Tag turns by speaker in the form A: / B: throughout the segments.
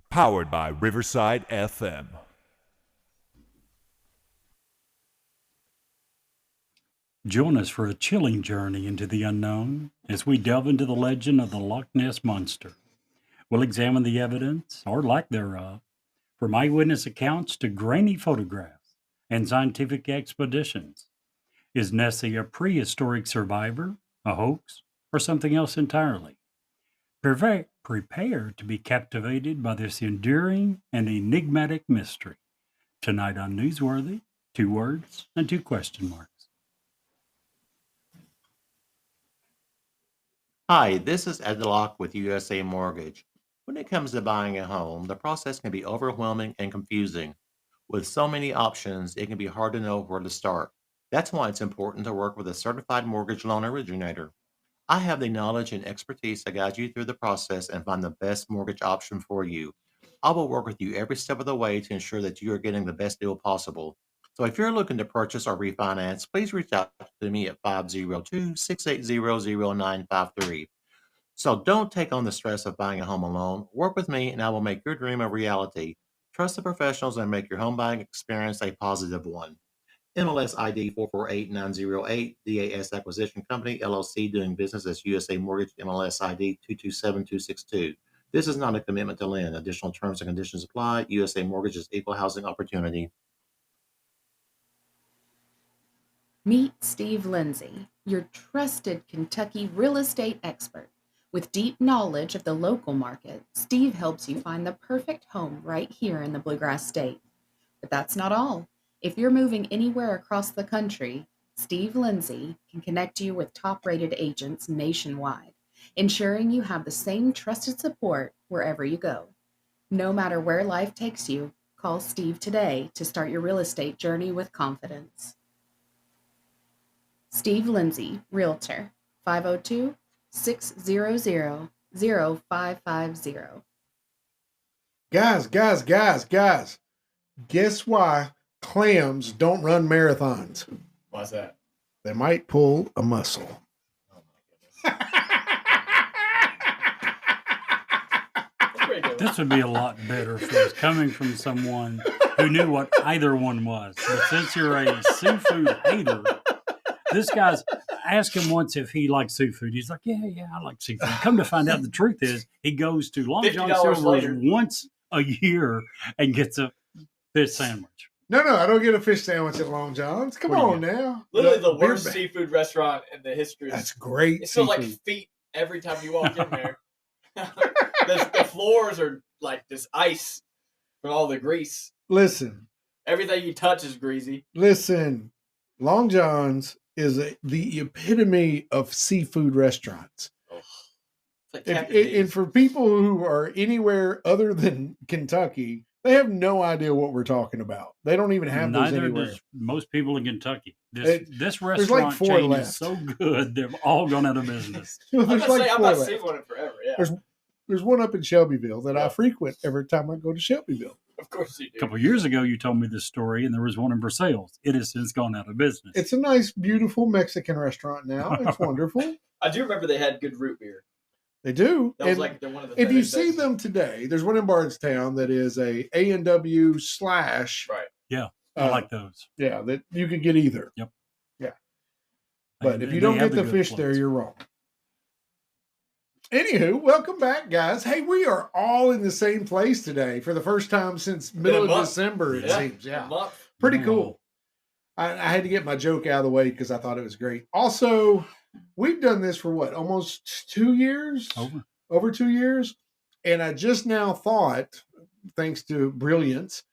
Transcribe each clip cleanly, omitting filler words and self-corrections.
A: Powered by Riverside FM.
B: Join us for a chilling journey into the unknown as we delve into the legend of the Loch Ness Monster. We'll examine the evidence, or lack thereof, from eyewitness accounts to grainy photographs and scientific expeditions. Is Nessie a prehistoric survivor, a hoax, or something else entirely? Prepare to be captivated by this enduring and enigmatic mystery. Tonight on Newsworthy, 2 words and 2 question marks.
C: Hi, this is Ed Locke with USA Mortgage. When it comes to buying a home, the process can be overwhelming and confusing. With so many options, it can be hard to know where to start. That's why it's important to work with a certified mortgage loan originator. I have the knowledge and expertise to guide you through the process and find the best mortgage option for you. I will work with you every step of the way to ensure that you are getting the best deal possible. So if you're looking to purchase or refinance, please reach out to me at 502-680-0953. So don't take on the stress of buying a home alone. Work with me and I will make your dream a reality. Trust the professionals and make your home buying experience a positive one. MLS ID 448908, DAS Acquisition Company, LLC, doing business as USA Mortgage, MLS ID 227262. This is not a commitment to lend. Additional terms and conditions apply. USA Mortgage is equal housing opportunity.
D: Meet Steve Lindsay, your trusted Kentucky real estate expert. With deep knowledge of the local market, Steve helps you find the perfect home right here in the Bluegrass State. But that's not all. If you're moving anywhere across the country, Steve Lindsay can connect you with top-rated agents nationwide, ensuring you have the same trusted support wherever you go. No matter where life takes you, call Steve today to start your real estate journey with confidence. Steve Lindsay, Realtor, 502-600-0550.
E: Guys, guess why clams don't run marathons?
F: Why's that?
E: They might pull a muscle.
F: Oh my goodness.
B: This would be a lot better if it was coming from someone who knew what either one was. But since you're a seafood hater, this guy's asked him once if he likes seafood. He's like, yeah, I like seafood. Come to find out, the truth is he goes to Long John
F: $50
B: Silver's
F: later.
B: once a year and gets a fish sandwich.
E: No, I don't get a fish sandwich at Long John's. Come
B: What do you
E: on now.
F: Literally the
E: Beer
F: worst
E: ba-
F: seafood restaurant in the history.
E: That's great.
F: It feels like
E: seafood.
F: feet every time you walk in there. The floors are like this ice from all the grease.
E: Listen.
F: Everything you touch is greasy.
E: Long John's is the epitome of seafood restaurants.
F: It's like Captain
E: And
F: D's.
E: for people who are anywhere other than Kentucky, they have no idea what we're talking about. They don't even have those
B: Neither
E: anywhere.
B: does most people in Kentucky. This
E: there's
B: restaurant
E: like 4
B: chain
E: left.
B: is so good, they've all gone out of business.
F: I'm
E: There's
F: gonna say
E: like
F: I've
E: 4
F: not
E: left.
F: seen one in forever. Yeah,
E: There's one up in Shelbyville that I frequent every time I go to Shelbyville.
F: of course you
B: A
F: do.
B: couple of years ago, you told me this story, and there was one in Versailles. It has since gone out of business.
E: It's a nice, beautiful Mexican restaurant now. It's wonderful.
F: I do remember they had good root beer.
E: They do.
F: That was
E: And
F: like one of the.
E: if you
F: better
E: see
F: things.
E: them today, there's one in Bardstown that is a A&W /
F: right?
B: I like those.
E: Yeah, that you could get either.
B: Yep.
E: Yeah. But
B: They-
E: if you
B: they
E: don't
B: have
E: get the
B: good
E: fish there,
B: plates.
E: you're wrong. Anywho, welcome back, guys. Hey, we are all in the same place today for the first time since middle of
F: month.
E: December, it seems.
F: A
E: Yeah.
F: month.
E: Pretty
B: Yeah.
E: cool. I had to get my joke out of the way because I thought it was great. Also, we've done this for what, almost 2 years? Over 2 years. And I just now thought, thanks to brilliance,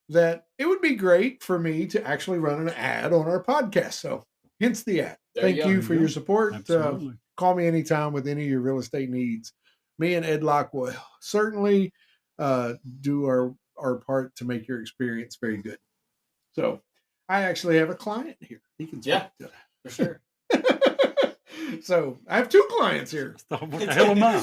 E: that it would be great for me to actually run an ad on our podcast. So hence the ad.
F: There
E: Thank
F: you go.
E: you for your support.
B: Absolutely.
E: Call me anytime with any of your real estate needs. Me and Ed Locke will certainly do our part to make your experience very good. So I actually have a client here. He can speak to
F: for sure.
E: that. So I have 2 clients here.
B: What the hell am I?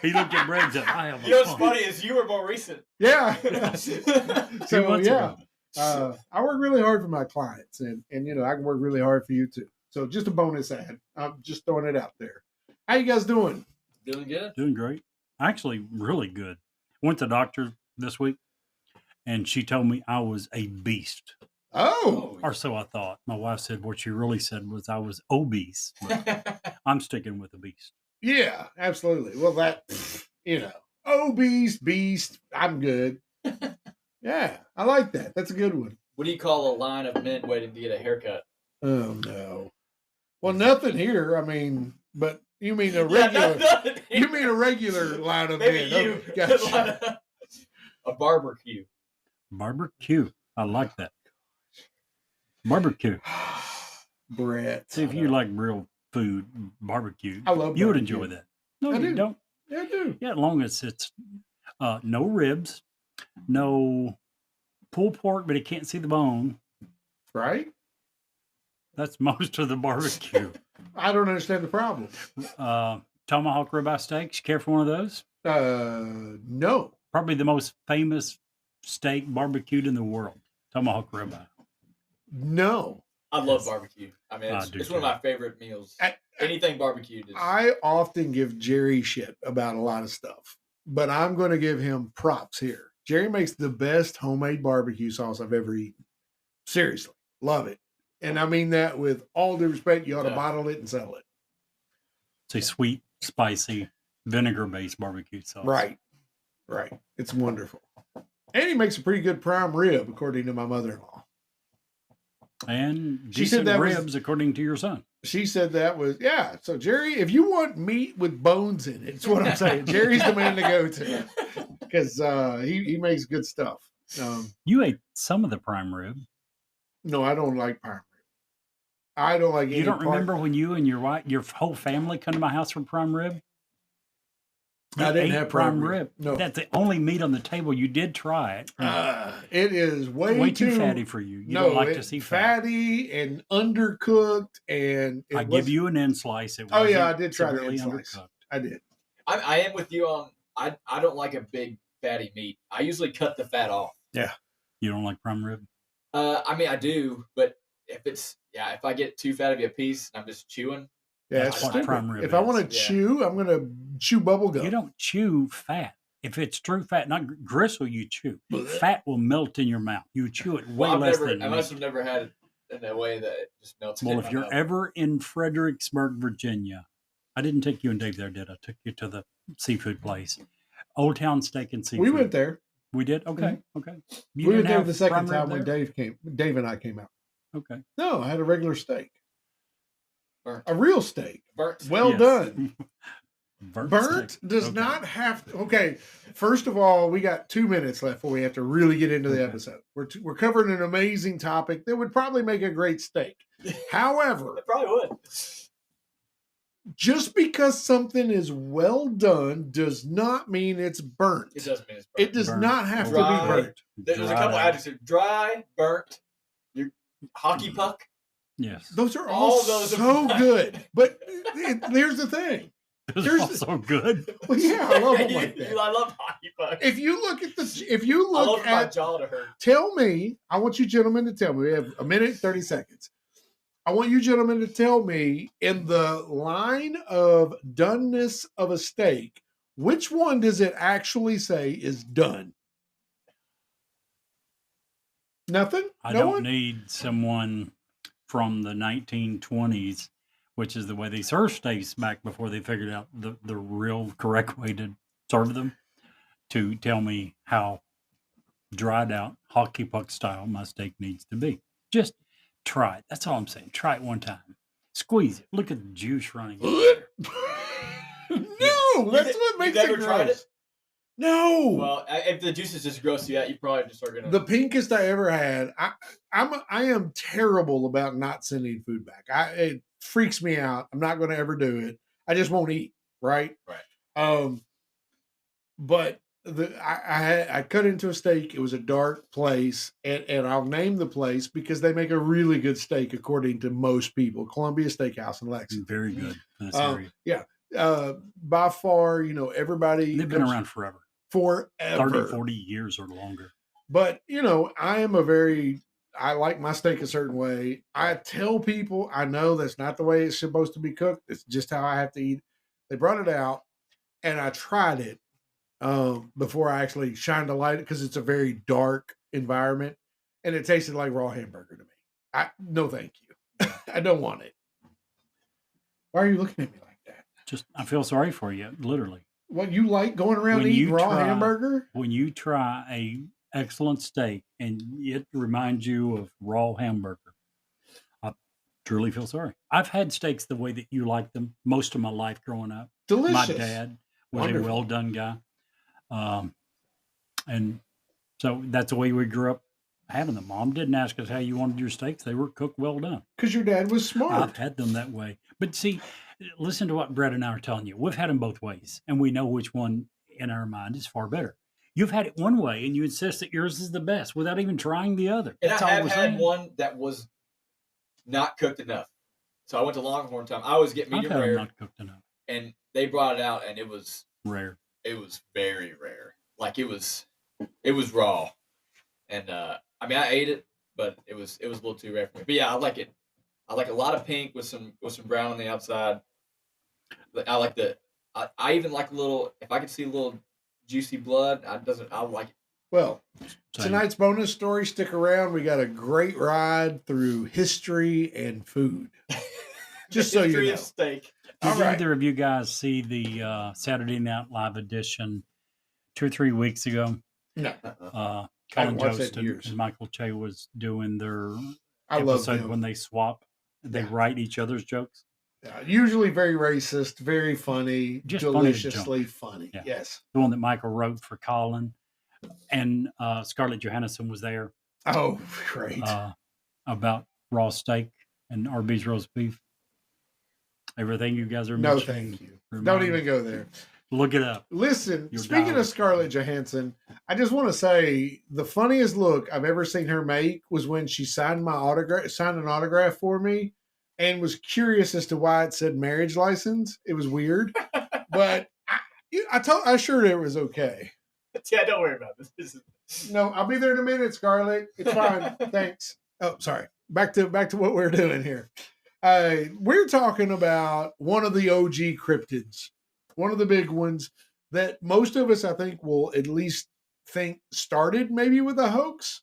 B: He looked at Brad and said, I have a
F: You know what's
B: phone.
F: funny is you were more recent.
E: Yeah.
B: 2
E: So
B: months
E: yeah,
B: ago.
E: I work really hard for my clients, and you know I can work really hard for you too. So just a bonus ad. I'm just throwing it out there. How you guys doing?
F: Doing good.
B: Doing great. Actually, really good. Went to the doctor this week, and she told me I was a beast.
E: Oh,
B: Or so I thought. My wife said what she really said was I was obese. But I'm sticking with the beast.
E: yeah, absolutely. Well, that, obese, beast, I'm good. Yeah, I like that. That's a good one.
F: What do you call a line of men waiting to get a haircut?
E: Oh, no. Well, nothing here. I mean, but you mean a regular, you mean a regular line of
F: Maybe
E: men.
F: you.
E: Okay, gotcha.
F: A barbecue.
B: Barbecue. I like that. Barbecue.
E: Brett.
B: See, if you like real food, barbecue,
E: I love
B: you would
E: barbecue.
B: enjoy that. No,
E: I
B: you
E: do.
B: don't.
E: Yeah, I do.
B: Yeah, as long as it's no ribs, no pulled pork, but it can't see the bone.
E: Right?
B: That's most of the barbecue.
E: I don't understand the problem.
B: Tomahawk ribeye steaks. You care for one of those?
E: No.
B: Probably the most famous steak barbecued in the world. Tomahawk ribeye.
E: No.
F: I love barbecue. I mean,
B: I
F: it's,
B: do
F: it's one of
B: too.
F: my favorite meals.
E: I-
F: Anything barbecued is.
E: I often give Jerry shit about a lot of stuff, but I'm going to give him props here. Jerry makes the best homemade barbecue sauce I've ever eaten. Seriously. Love it. And I mean that with all due respect. You ought to
F: Yeah.
E: bottle it and sell it.
B: It's a sweet, spicy, vinegar-based barbecue sauce.
E: Right. Right. It's wonderful. And he makes a pretty good prime rib, according to my mother-in-law.
B: And
E: She said
B: decent
E: that was-
B: ribs, according to your son.
E: She said that was, yeah. So, Jerry, if you want meat with bones in it, it's what I'm saying. Jerry's the man to go to because he makes good stuff.
B: You ate some of the prime rib.
E: No, I don't like prime rib. I don't like
B: You
E: any
B: don't
E: part-
B: remember when you and your wife, your whole family come to my house for prime rib? You
E: I didn't
B: ate
E: have prime rib. No.
B: That's the only meat on the table. You did try it.
E: It is way
B: too fatty for you. You
E: no,
B: don't like to
E: it's
B: see fat.
E: fatty and undercooked. And
B: I give you an end slice. It
E: Oh, yeah, I
B: wasn't
E: did try the
B: severely
E: end slice.
B: undercooked.
E: I did.
F: I am with you on. I don't like a big fatty meat. I usually cut the fat off.
B: You don't like prime rib?
F: I mean, I do, but if I get too fat of a piece, and I'm just chewing.
E: Yeah,
F: That's
E: it's
F: what
E: stupid.
B: prime rib
E: If I
B: is.
E: want to
F: Yeah.
E: chew, I'm going to chew bubble gum.
B: You don't chew fat. If it's true fat, not gristle, you chew. Fat will melt in your mouth. You chew it way
F: Well,
B: less than
F: I must
B: meat.
F: have never had it in a way that it just melts.
B: Well,
F: in
B: if
F: my
B: you're
F: mouth.
B: ever in Fredericksburg, Virginia, I didn't take you and Dave there, did I? Took you to the seafood place. Old Town Steak and Seafood.
E: We went there.
B: We did? Okay. Okay. You
E: We
B: didn't
E: went there
B: have
E: the second
B: prime rib
E: time when
B: there?
E: Dave and I came out.
B: Okay.
E: No, I had a regular steak.
F: Burnt.
E: A real steak.
F: Burnt.
E: Well
B: Yes.
E: done.
B: Burnt
E: Burnt does
B: Okay.
E: not have to. Okay, first of all, we got 2 minutes left before we have to really get into the
B: Okay.
E: episode. We're covering an amazing topic that would probably make a great steak. However,
F: It probably would.
E: just because something is well done does not mean it's burnt.
F: It doesn't mean it's burnt.
E: It does
B: Burnt.
E: not have to
F: Dry.
E: be burnt.
F: There's a
B: Dried
F: couple
B: out.
F: adjectives: dry, burnt, your hockey puck.
B: Yes.
E: Those are
F: All
E: all
F: those are
E: so
F: fine.
E: good. But here's the thing.
B: Those
E: There's-
B: are also good.
E: Well, yeah, I love them like that.
F: I love hockey puck.
E: If you look at if you
F: I love
E: look
F: my
E: at
F: jaw to hurt.
E: tell me, I want you gentlemen to tell me, we have a minute, 30 seconds. I want you gentlemen to tell me in the line of doneness of a steak, which one does it actually say is done? Nothing?
B: I
E: No
B: don't
E: one?
B: need someone from the 1920s, which is the way they served steaks back before they figured out the real correct way to serve them, to tell me how dried out hockey puck style my steak needs to be. Just try it. That's all I'm saying. Try it one time. Squeeze it. Look at the juice running.
E: No, that's what makes
F: You've
E: it
F: never tried
E: gross.
F: it?
E: No.
F: Well, if the juices just gross you out, you probably just are gonna.
E: The pinkest I ever had. I am terrible about not sending food back. It freaks me out. I'm not going to ever do it. I just won't eat. Right.
F: Right.
E: But I cut into a steak. It was a dark place, and I'll name the place because they make a really good steak according to most people. Columbia Steakhouse in Lexington.
B: Very good in this area.
E: Yeah. By far, everybody
B: They've been around forever.
E: forever.
B: 30, 40 years or longer.
E: But, I like my steak a certain way. I tell people, I know that's not the way it's supposed to be cooked. It's just how I have to eat. They brought it out and I tried it. before I actually shined a light because it's a very dark environment, and it tasted like raw hamburger to me. No, thank you. I don't want it. Why are you looking at me like that?
B: Just, I feel sorry for you, literally.
E: What, you like going around
B: When
E: eating
B: you
E: raw
B: try-
E: hamburger?
B: When you try a excellent steak and it reminds you of raw hamburger, I truly feel sorry. I've had steaks the way that you like them most of my life growing up.
E: Delicious.
B: My dad was
E: Wonderful.
B: a well-done guy. And so that's the way we grew up having them. Mom didn't ask us how you wanted your steaks. They were cooked well done.
E: Because your dad was smart.
B: I've had them that way. But see, listen to what Brett and I are telling you. We've had them both ways, and we know which one in our mind is far better. You've had it one way, and you insist that yours is the best without even trying the other.
F: And
B: That's
F: I
B: all
F: have
B: we're
F: had
B: saying.
F: one that was not cooked enough. So I went to Longhorn time. I always get
B: I've
F: medium
B: had them
F: rare,
B: not cooked enough.
F: and they brought it out, and it was
B: Rare.
F: very rare. Like it was raw, and I mean I ate it, but it was a little too rare for me. But yeah, I like it. I like a lot of pink with some brown on the outside. I like I even like a little. If I could see a little juicy blood, I like it.
E: Well,
B: Same.
E: tonight's bonus story, stick around. We got a great ride through history and food. Just so you
F: History
E: know.
F: of steak.
B: Did
E: All right.
B: either of you guys see the Saturday Night Live edition 2 or 3 weeks ago?
E: No,
B: Colin
E: haven't watched that
B: Jost
E: in
B: and,
E: years.
B: and Michael Che was doing their
E: I love
B: episode
E: them.
B: when they swap. They
E: Yeah.
B: write each other's jokes.
E: Usually very racist, very funny,
B: Just funny as
E: deliciously funny.
B: Yeah.
E: Yes.
B: The one that Michael wrote for Colin, and Scarlett Johansson was there
E: Oh, great.
B: about raw steak and Arby's roast beef. Everything you guys are
E: No,
B: mentioning.
E: thank you.
B: remind
E: Don't
B: me.
E: even go there.
B: Look it up.
E: Listen,
B: You're
E: speaking
B: down.
E: of Scarlett Johansson, I just want to say the funniest look I've ever seen her make was when she signed an autograph for me, and was curious as to why it said marriage license. It was weird, but I assured her it was okay.
F: Yeah, don't worry about this.
E: No, I'll be there in a minute, Scarlett. It's fine. Thanks. Oh, sorry. Back to what we're doing here. We're talking about one of the OG cryptids, one of the big ones that most of us, I think, will at least think started maybe with a hoax,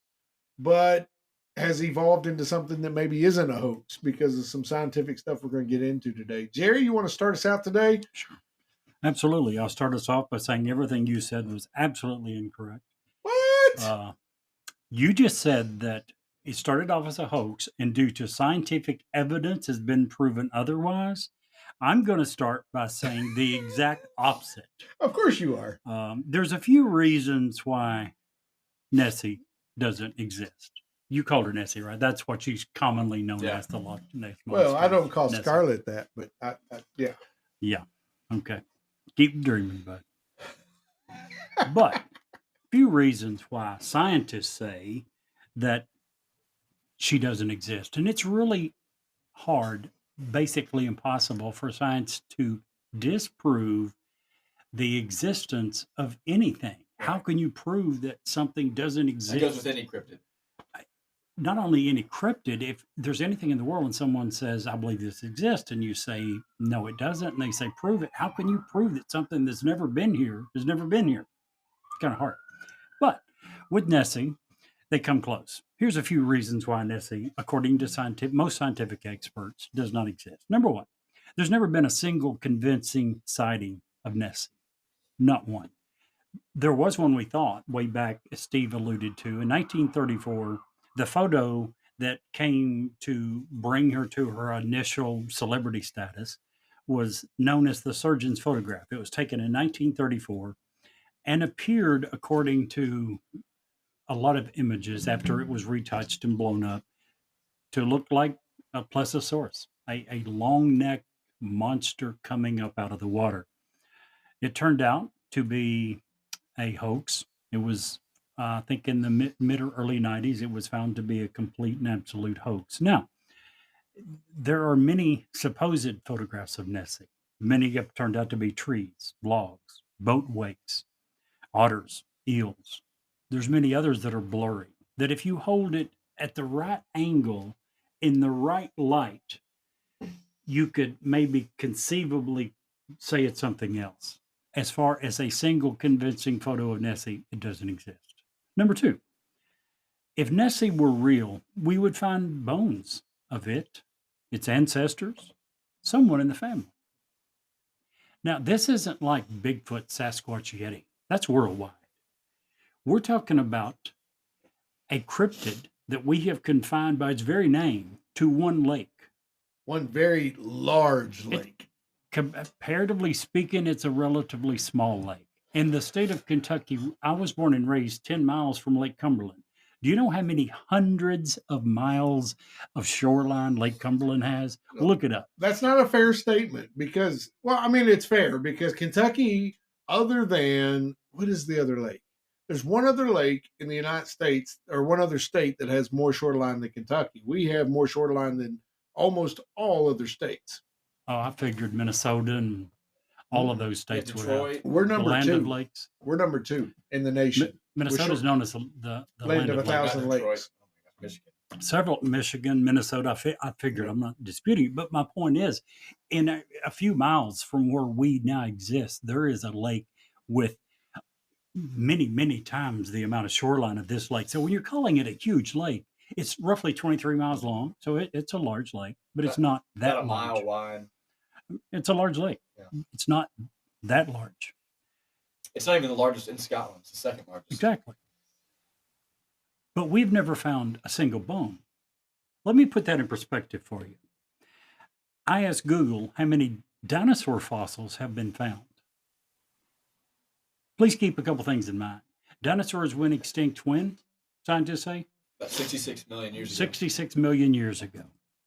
E: but has evolved into something that maybe isn't a hoax because of some scientific stuff we're going to get into today. Jerry, you want to start us out today?
B: Sure. Absolutely. I'll start us off by saying everything you said was absolutely incorrect.
E: What?
B: You just said that it started off as a hoax, and due to scientific evidence has been proven otherwise. I'm going to start by saying the exact opposite.
E: Of course you are.
B: There's a few reasons why Nessie doesn't exist. You called her Nessie, right? That's what she's commonly known
F: Yeah.
B: as, the Loch Ness Monster.
E: Well, I don't call
B: Nessie.
E: Scarlett that, but yeah.
B: Yeah. Okay. Keep dreaming, bud. But few reasons why scientists say that she doesn't exist. And it's really hard, basically impossible for science to disprove the existence of anything. How can you prove that something doesn't
F: That
B: exist?
F: goes with any cryptid.
B: Not only any cryptid, if there's anything in the world and someone says, I believe this exists, and you say, no, it doesn't, and they say, prove it. How can you prove that something that's never been here has never been here? It's kind of hard. But with Nessie, they come close. Here's a few reasons why Nessie, according to most scientific experts, does not exist. Number one, there's never been a single convincing sighting of Nessie. Not one. There was one, we thought, way back, as Steve alluded to, in 1934, the photo that came to bring her to her initial celebrity status was known as the surgeon's photograph. It was taken in 1934 and appeared, according to a lot of images after it was retouched and blown up, to look like a plesiosaurus, a long neck monster coming up out of the water. It turned out to be a hoax. It was, I think, in the mid or early 90s, it was found to be a complete and absolute hoax. Now, there are many supposed photographs of Nessie. Many have turned out to be trees, logs, boat wakes, otters, eels. There's many others that are blurry, that if you hold it at the right angle, in the right light, you could maybe conceivably say it's something else. as far as a single convincing photo of Nessie, it doesn't exist. Number two, if Nessie were real, we would find bones of it, its ancestors, someone in the family. Now, this isn't like Bigfoot, Sasquatch, Yeti. That's worldwide. We're talking about a cryptid that we have confined by its very name to one lake.
E: One very large lake.
B: Comparatively speaking, it's a relatively small lake. In the state of Kentucky, I was born and raised 10 miles from Lake Cumberland. Do you know how many hundreds of miles of shoreline Lake Cumberland has? Look it up.
E: That's not a fair statement because, well, I mean, it's fair because Kentucky, other than, what is the other lake? There's one other lake in the United States, or one other state that has more shoreline than Kentucky. We have more shoreline than almost all other states.
B: Oh, I figured Minnesota and all of those states would have.
F: Detroit.
E: We're
B: The
E: number
B: land of
E: two.
B: lakes.
E: We're number two in the nation.
B: Minnesota is known as the
E: Land of a
B: lakes.
E: thousand lakes.
F: Oh my gosh, Michigan.
B: Several, Michigan, Minnesota. I figured, I'm not disputing, but my point is, in a few miles from where we now exist, there is a lake with many, many times the amount of shoreline of this lake. So when you're calling it a huge lake, it's roughly 23 miles long. So it's a large lake, but it's not that
F: About a
B: large.
F: mile wide.
B: It's a large lake.
F: Yeah.
B: It's not that large.
F: It's not even the largest in Scotland. It's the second largest.
B: Exactly. But we've never found a single bone. Let me put that in perspective for you. I asked Google how many dinosaur fossils have been found. Please keep a couple things in mind. Dinosaurs went extinct when, scientists say?
F: About 66 million years ago.
B: 66 million years ago.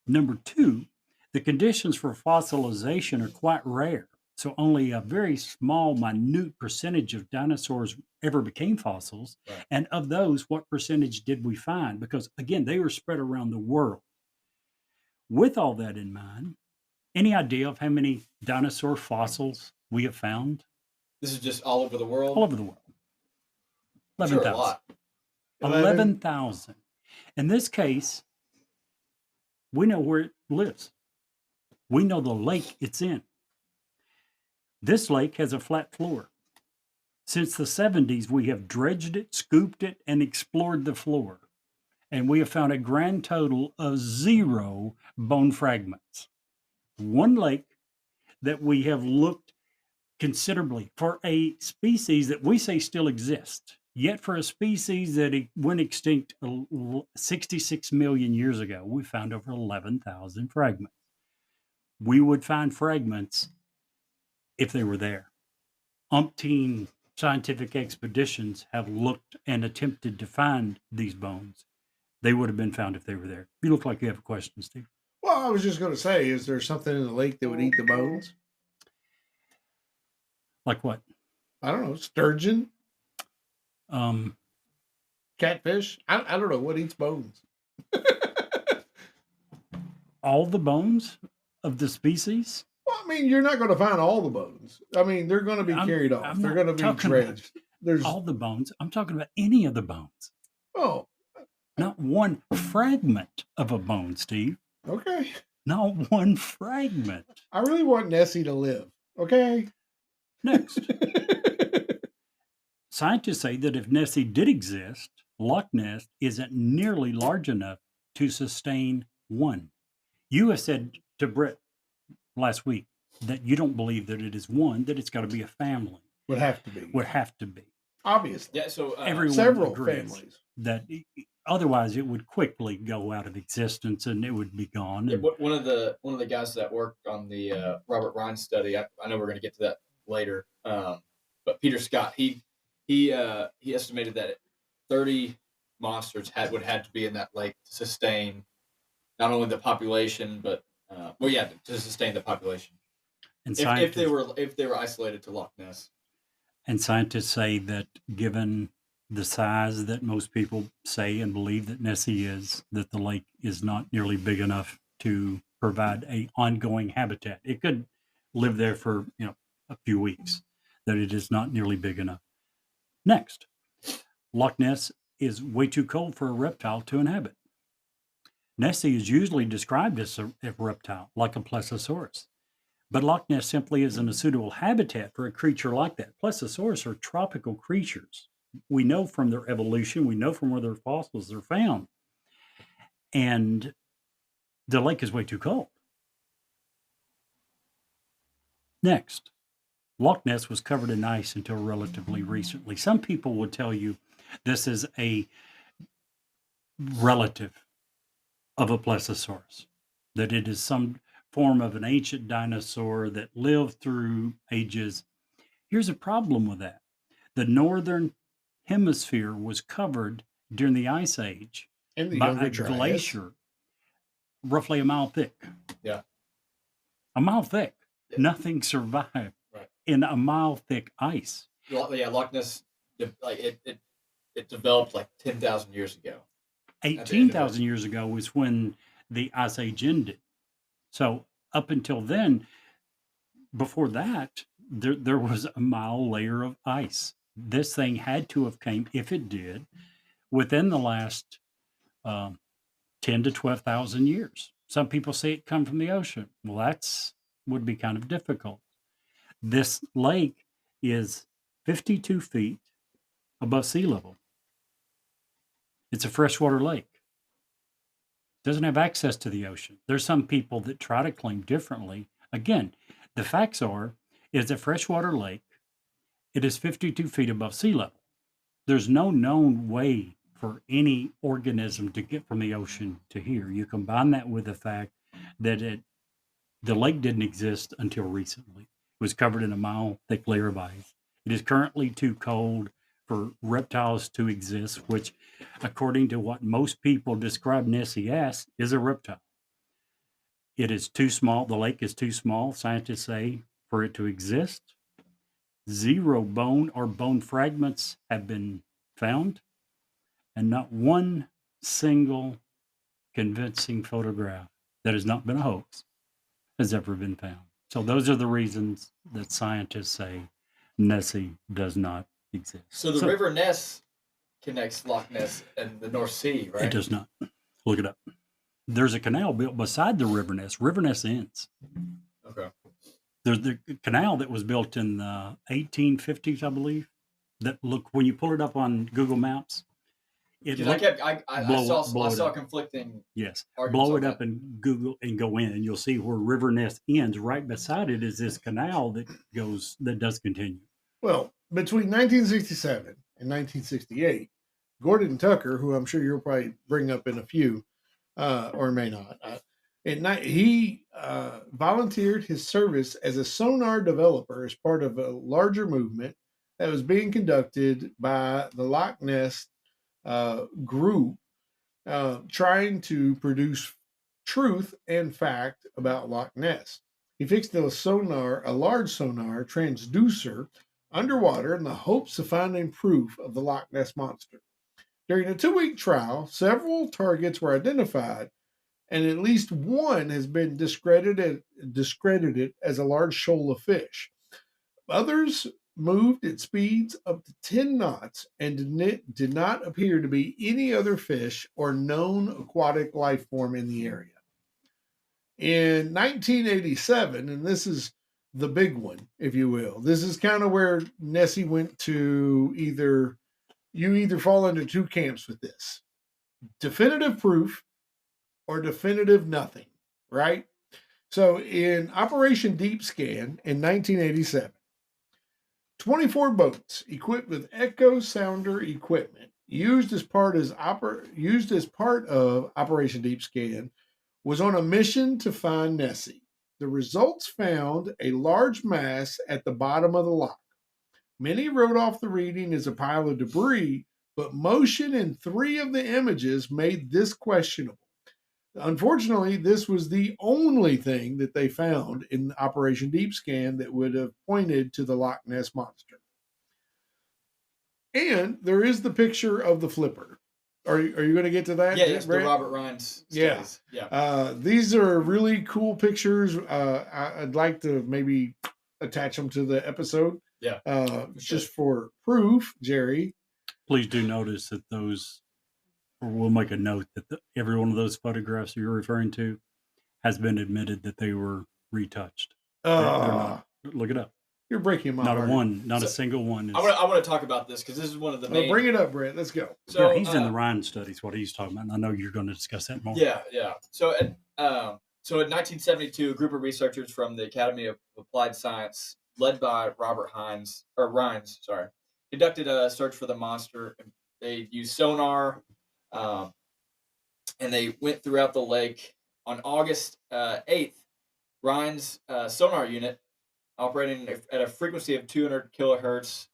B: Number two, the conditions for fossilization are quite rare. So only a very small, minute percentage of dinosaurs ever became fossils.
F: Right.
B: And of those, what percentage did we find? Because again, they were spread around the world. With all that in mind, any idea of how many dinosaur fossils we have found?
F: This is just all over the world.
B: All over the world.
F: I'm sure a
B: 11,000.
F: lot.
B: 11,000. In this case, we know where it lives. We know the lake it's in. This lake has a flat floor. Since the 70s, we have dredged it, scooped it, and explored the floor. And we have found a grand total of 0 bone fragments. One lake that we have looked considerably for a species that we say still exists. Yet for a species that went extinct 66 million years ago, we found over 11,000 fragments. We would find fragments if they were there. Umpteen scientific expeditions have looked and attempted to find these bones. They would have been found if they were there. You look like you have a question, Steve.
E: Well, I was just going to say, is there something in the lake that would eat the bones?
B: Like what?
E: I don't know. Sturgeon?
B: Um,
E: Catfish? I don't know what eats bones.
B: all the bones of the species?
E: Well, I mean, you're not going to find all the bones. I mean, they're going to be carried off.
B: I'm
E: They're
B: not
E: going to be
B: talking about
E: dredged. There's
B: all the bones. I'm talking about any of the bones.
E: oh,
B: Not one fragment of a bone, Steve.
E: okay.
B: Not one fragment.
E: I really want Nessie to live. Okay.
B: Next. Scientists say that if Nessie did exist, Loch Ness isn't nearly large enough to sustain one. You have said to Brett last week that you don't believe that it is one, that it's got to be a family.
E: Would have to be.
B: Would have to be.
E: Obviously.
F: Yeah, so
B: Everyone
E: Several
B: agrees
E: families.
B: that otherwise it would quickly go out of existence and it would be gone.
F: yeah,
B: And
F: one of the guys that worked on the Robert Ryan study, I know we're going to get to that later, but Peter Scott, he estimated that 30 monsters would have to be in that lake to sustain not only the population, but to sustain the population.
B: and
F: If they were isolated to Loch Ness.
B: And scientists say that given the size that most people say and believe that Nessie is, that the lake is not nearly big enough to provide a ongoing habitat. It could live there for a few weeks, that it is not nearly big enough. Next, Loch Ness is way too cold for a reptile to inhabit. Nessie is usually described as a reptile, like a plesiosaurus. But Loch Ness simply isn't a suitable habitat for a creature like that. Plesiosaurs are tropical creatures. We know from their evolution, we know from where their fossils are found. And the lake is way too cold. Next, Loch Ness was covered in ice until relatively recently. Some people would tell you this is a relative of a plesiosaurus, that it is some form of an ancient dinosaur that lived through ages. Here's a problem with that. The northern hemisphere was covered during the Ice Age
E: And the
B: by
E: younger
B: a
E: Dryas.
B: glacier roughly a mile thick.
F: Yeah.
B: A mile thick.
F: Yeah.
B: Nothing survived
F: Right.
B: in a mile thick ice.
F: Yeah, Loch Ness, like it developed like 10,000 years ago.
B: 18,000 years ago was when the Ice Age ended. So up until then, before that, there was a mile layer of ice. This thing had to have came, if it did, within the last 10 to 12,000 years. Some people say it come from the ocean. Well, that's would be kind of difficult. This lake is 52 feet above sea level. It's a freshwater lake. Doesn't have access to the ocean. There's some people that try to claim differently. Again, the facts are, it's a freshwater lake. It is 52 feet above sea level. There's no known way for any organism to get from the ocean to here. You combine that with the fact that the lake didn't exist until recently. It was covered in a mile thick layer of ice. It is currently too cold for reptiles to exist, which, according to what most people describe Nessie as, is a reptile. It is too small. The lake is too small, scientists say, for it to exist. 0 bone or bone fragments have been found, and not one single convincing photograph that has not been a hoax has ever been found. So those are the reasons that scientists say Nessie does not exist.
F: So the River Ness connects Loch Ness and the North Sea, right?
B: It does not. Look it up. There's a canal built beside the River Ness. River Ness ends.
F: Okay.
B: There's the canal that was built in the 1850s, I believe. That look, when you pull it up on Google Maps,
F: I saw conflicting.
B: Yes,
F: arguments
B: blow
F: on
B: it up
F: that.
B: and Google and go in, and you'll see where River Ness ends. Right beside it is this canal that does continue.
E: Well, between 1967 and 1968, Gordon Tucker, who I'm sure you'll probably bring up in a few, or may not, he volunteered his service as a sonar developer as part of a larger movement that was being conducted by the Loch Ness group, trying to produce truth and fact about Loch Ness. He fixed a large sonar transducer underwater in the hopes of finding proof of the Loch Ness Monster. During a 2-week trial, several targets were identified, and at least one has been discredited as a large shoal of fish. Others moved at speeds up to 10 knots and did not appear to be any other fish or known aquatic life form in the area. In 1987, and this is the big one, if you will, this is kind of where Nessie went to either fall into two camps with this: definitive proof or definitive nothing, right? So in Operation Deep Scan in 1987, 24 boats equipped with echo sounder equipment used as part of Operation Deep Scan was on a mission to find Nessie. The results found a large mass at the bottom of the loch. Many wrote off the reading as a pile of debris, but motion in 3 of the images made this questionable. Unfortunately, this was the only thing that they found in Operation Deep Scan that would have pointed to the Loch Ness Monster. And there is the picture of the flipper. Are you going to get to that?
F: Yeah, yes, the Robert Ryan's studies.
E: Yeah. These are really cool pictures. I'd like to maybe attach them to the episode.
F: Yeah.
E: Just for proof, Jerry.
B: Please do notice that those, or we'll make a note that every one of those photographs you're referring to has been admitted that they were retouched. They're not. Look it up.
E: You're breaking my
B: Not
E: heart.
B: a one, not a
F: So,
B: single one. Is,
F: I want to talk about this because this is one of the
E: Well,
F: main.
E: bring it up, Brett. Let's go.
F: So
B: yeah, he's in the Ryan studies. What he's talking about. And I know you're going to discuss that more.
F: Yeah. So in 1972, a group of researchers from the Academy of Applied Science, led by Robert Rhines, conducted a search for the monster. They used sonar, and they went throughout the lake. On August 8th, Rhines' sonar unit, operating at a frequency of 200 kilohertz,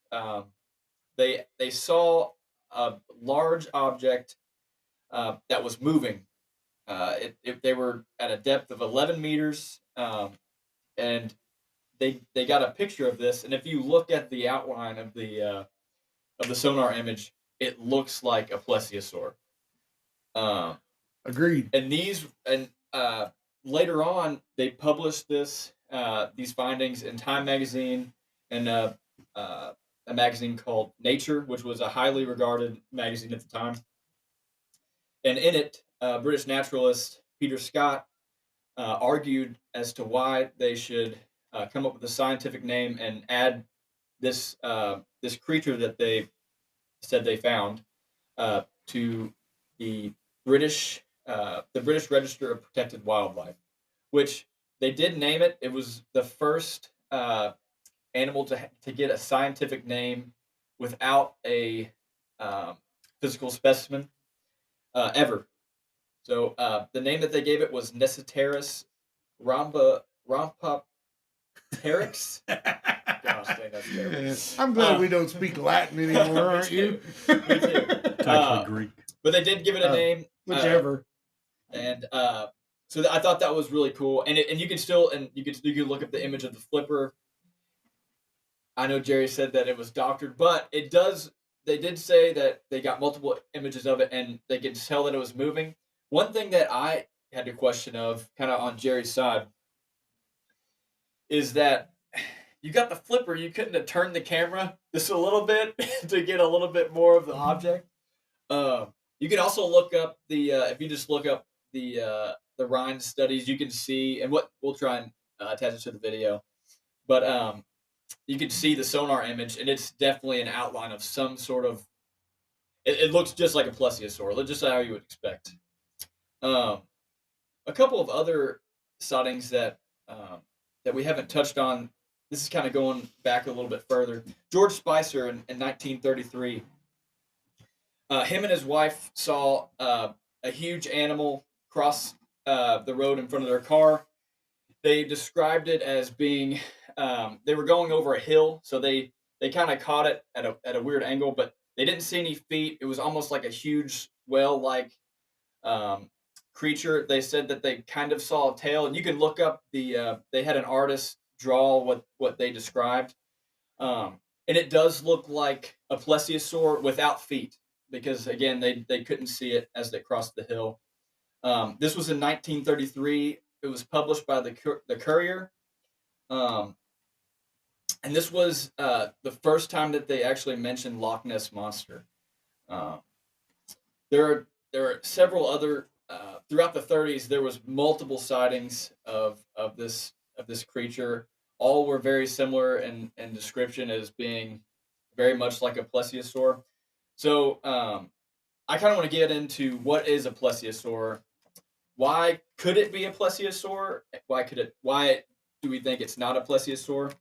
F: they saw a large object that was moving. They were at a depth of 11 meters, and they got a picture of this. And if you look at the outline of the sonar image, it looks like a plesiosaur.
E: Agreed.
F: And later on, they published these findings in Time magazine and a magazine called Nature, which was a highly regarded magazine at the time. And in it, British naturalist Peter Scott argued as to why they should come up with a scientific name and add this creature that they said they found to the British Register of Protected Wildlife, which they did name it. It was the first animal to get a scientific name without a physical specimen ever. So the name that they gave it was Nessiterus rompopteryx. Gosh, dang, that's terrible.
E: I'm glad we don't speak Latin anymore, aren't you?
F: Me too.
B: It's actually Greek.
F: But they did give it a name.
E: Whichever.
F: And so I thought that was really cool. And you can still you can look at the image of the flipper. I know Jerry said that it was doctored, but it does. They did say that they got multiple images of it, and they could tell that it was moving. One thing that I had a question of, kind of on Jerry's side, is that you got the flipper. You couldn't have turned the camera just a little bit to get a little bit more of the object. You can also look up if you just look up the Rhine studies, you can see, and what we'll try and attach it to the video, but you can see the sonar image, and it's definitely an outline of some sort of. It looks just like a plesiosaur, just how you would expect. A couple of other sightings that we haven't touched on. This is kind of going back a little bit further. George Spicer in 1933. Him and his wife saw a huge animal cross the road in front of their car. They described it as being, they were going over a hill, so they kind of caught it at a weird angle, but they didn't see any feet. It was almost like a huge whale-like creature. They said that they kind of saw a tail, and you can look up they had an artist draw what they described. And it does look like a plesiosaur without feet, because again, they couldn't see it as they crossed the hill. This was in 1933. It was published by the Courier. And this was the first time that they actually mentioned Loch Ness Monster. There are several other throughout the 30s. There was multiple sightings of this creature. All were very similar in description as being very much like a plesiosaur. So I kind of want to get into what is a plesiosaur. Why could it be a plesiosaur? Why do we think it's not a plesiosaur?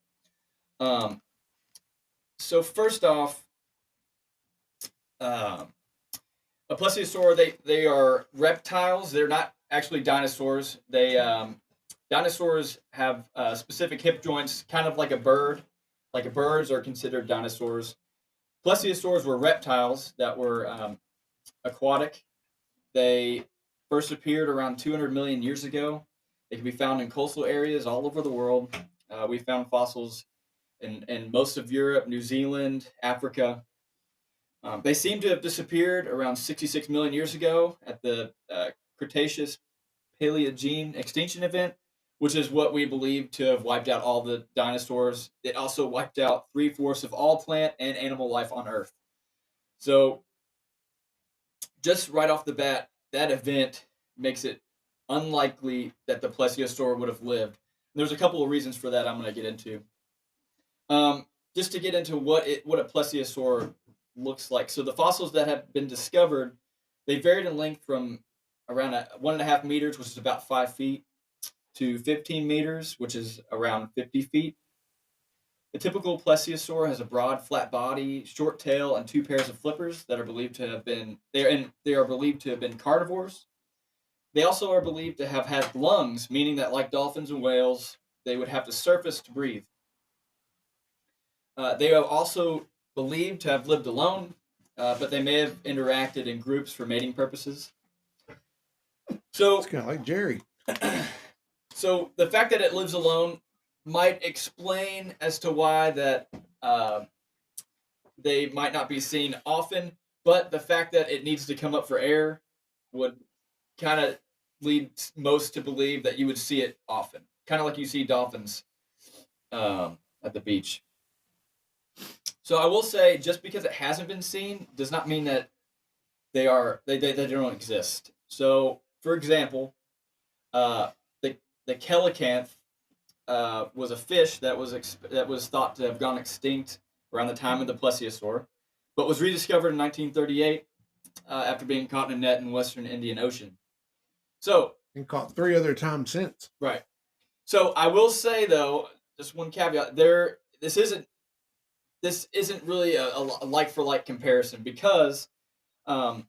F: So first off, a plesiosaur, they are reptiles. They're not actually dinosaurs. Dinosaurs have specific hip joints, kind of like a bird. Like birds are considered dinosaurs. Plesiosaurs were reptiles that were aquatic. They first appeared around 200 million years ago. They can be found in coastal areas all over the world. We found fossils in most of Europe, New Zealand, Africa. They seem to have disappeared around 66 million years ago at the Cretaceous Paleogene extinction event, which is what we believe to have wiped out all the dinosaurs. It also wiped out 3/4 of all plant and animal life on Earth. So just right off the bat, that event makes it unlikely that the plesiosaur would have lived. There's a couple of reasons for that I'm going to get into. Just to get into what a plesiosaur looks like. So the fossils that have been discovered, they varied in length from around 1.5 meters, which is about 5 feet, to 15 meters, which is around 50 feet. The typical plesiosaur has a broad, flat body, short tail, and 2 pairs of flippers that are believed to have been carnivores. They also are believed to have had lungs, meaning that, like dolphins and whales, they would have to surface to breathe. They are also believed to have lived alone, but they may have interacted in groups for mating purposes. So
E: It's kind of like Jerry.
F: So the fact that it lives alone might explain as to why that they might not be seen often, but the fact that it needs to come up for air would kind of lead most to believe that you would see it often, kind of like you see dolphins at the beach. So I will say, just because it hasn't been seen does not mean that they don't exist. So, for example, the coelacanth was a fish that was thought to have gone extinct around the time of the plesiosaur, but was rediscovered in 1938 after being caught in a net in Western Indian Ocean. So,
E: And caught 3 other times since.
F: right. So I will say, though, just one caveat: this isn't really a like for like comparison, because the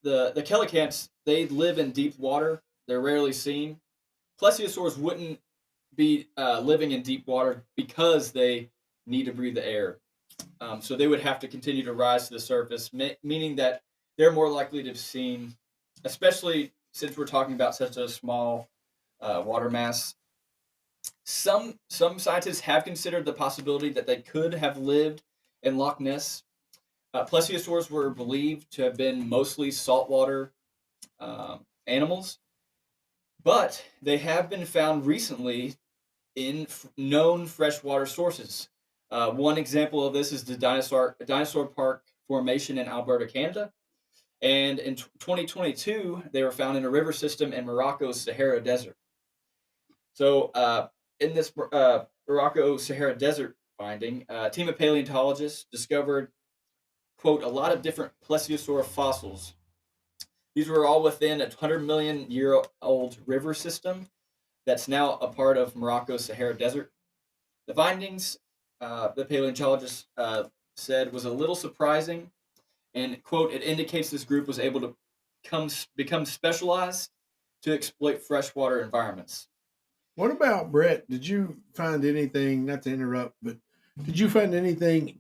F: coelacanths, they live in deep water. They're rarely seen. Plesiosaurs wouldn't be living in deep water because they need to breathe the air. So they would have to continue to rise to the surface, meaning that they're more likely to be seen, especially since we're talking about such a small water mass. Some scientists have considered the possibility that they could have lived in Loch Ness. Plesiosaurs were believed to have been mostly saltwater animals, but they have been found recently in known freshwater sources. One example of this is the Dinosaur Park Formation in Alberta, Canada. And in 2022, they were found in a river system in Morocco's Sahara Desert. So in this Morocco Sahara Desert finding, a team of paleontologists discovered, quote, a lot of different plesiosaur fossils. These were all within a 100-million-year-old river system that's now a part of Morocco's Sahara Desert. The findings, the paleontologists said, was a little surprising, and, quote, it indicates this group was able to become specialized to exploit freshwater environments.
E: What about, Brett? Did you find anything, not to interrupt, but did you find anything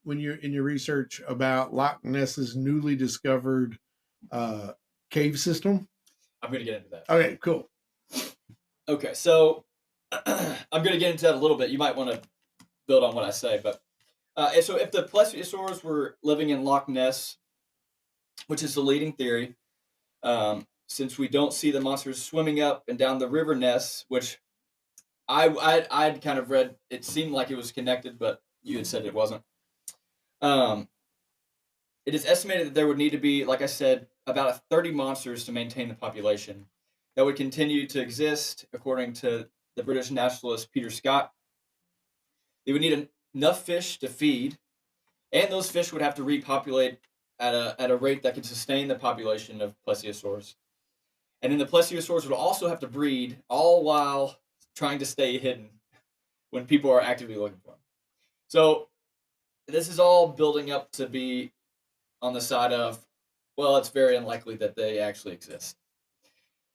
E: when you're in your research about Loch Ness's newly discovered cave system?
F: I'm going to get into that.
E: Okay, cool.
F: Okay, so I'm going to get into that a little bit. You might want to build on what I say, but so if the plesiosaurs were living in Loch Ness, which is the leading theory, since we don't see the monsters swimming up and down the river Ness, which I'd kind of read, it seemed like it was connected, but you had said it wasn't. It is estimated that there would need to be, like I said, about 30 monsters to maintain the population that would continue to exist, according to the British naturalist Peter Scott. They would need enough fish to feed, and those fish would have to repopulate at a rate that could sustain the population of plesiosaurs. And then the plesiosaurs would also have to breed, all while trying to stay hidden when people are actively looking for them. So this is all building up to be on the side of, well, it's very unlikely that they actually exist.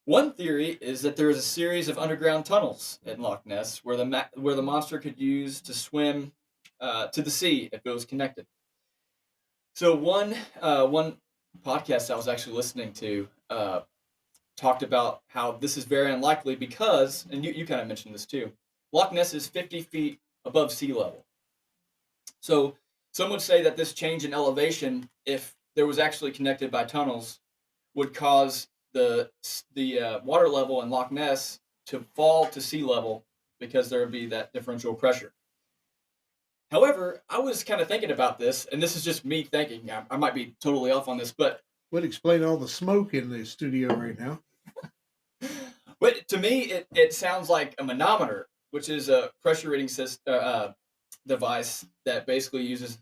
F: One theory is that there is a series of underground tunnels in Loch Ness where the monster could use to swim to the sea if it was connected. So one podcast I was actually listening to talked about how this is very unlikely because, and you kind of mentioned this too, Loch Ness is 50 feet above sea level. So some would say that this change in elevation, if there was actually connected by tunnels, would cause the water level in Loch Ness to fall to sea level because there would be that differential pressure. However, I was kind of thinking about this, and this is just me thinking. I might be totally off on this, but
E: Would explain all the smoke in the studio right now.
F: But to me, it sounds like a manometer, which is a pressure reading device that basically uses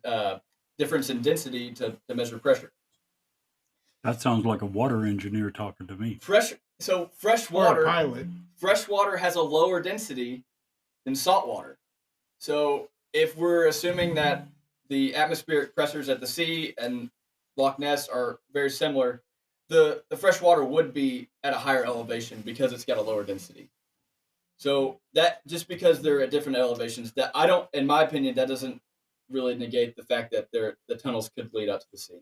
F: difference in density to measure pressure.
B: That sounds like a water engineer talking to me.
F: Fresh
E: Or a pilot.
F: Fresh water has a lower density than salt water. So if we're assuming that the atmospheric pressures at the sea and Loch Ness are very similar, the fresh water would be at a higher elevation because it's got a lower density. So that just because they're at different elevations, that I don't, in my opinion, that doesn't really negate the fact that the tunnels could lead up to the sea.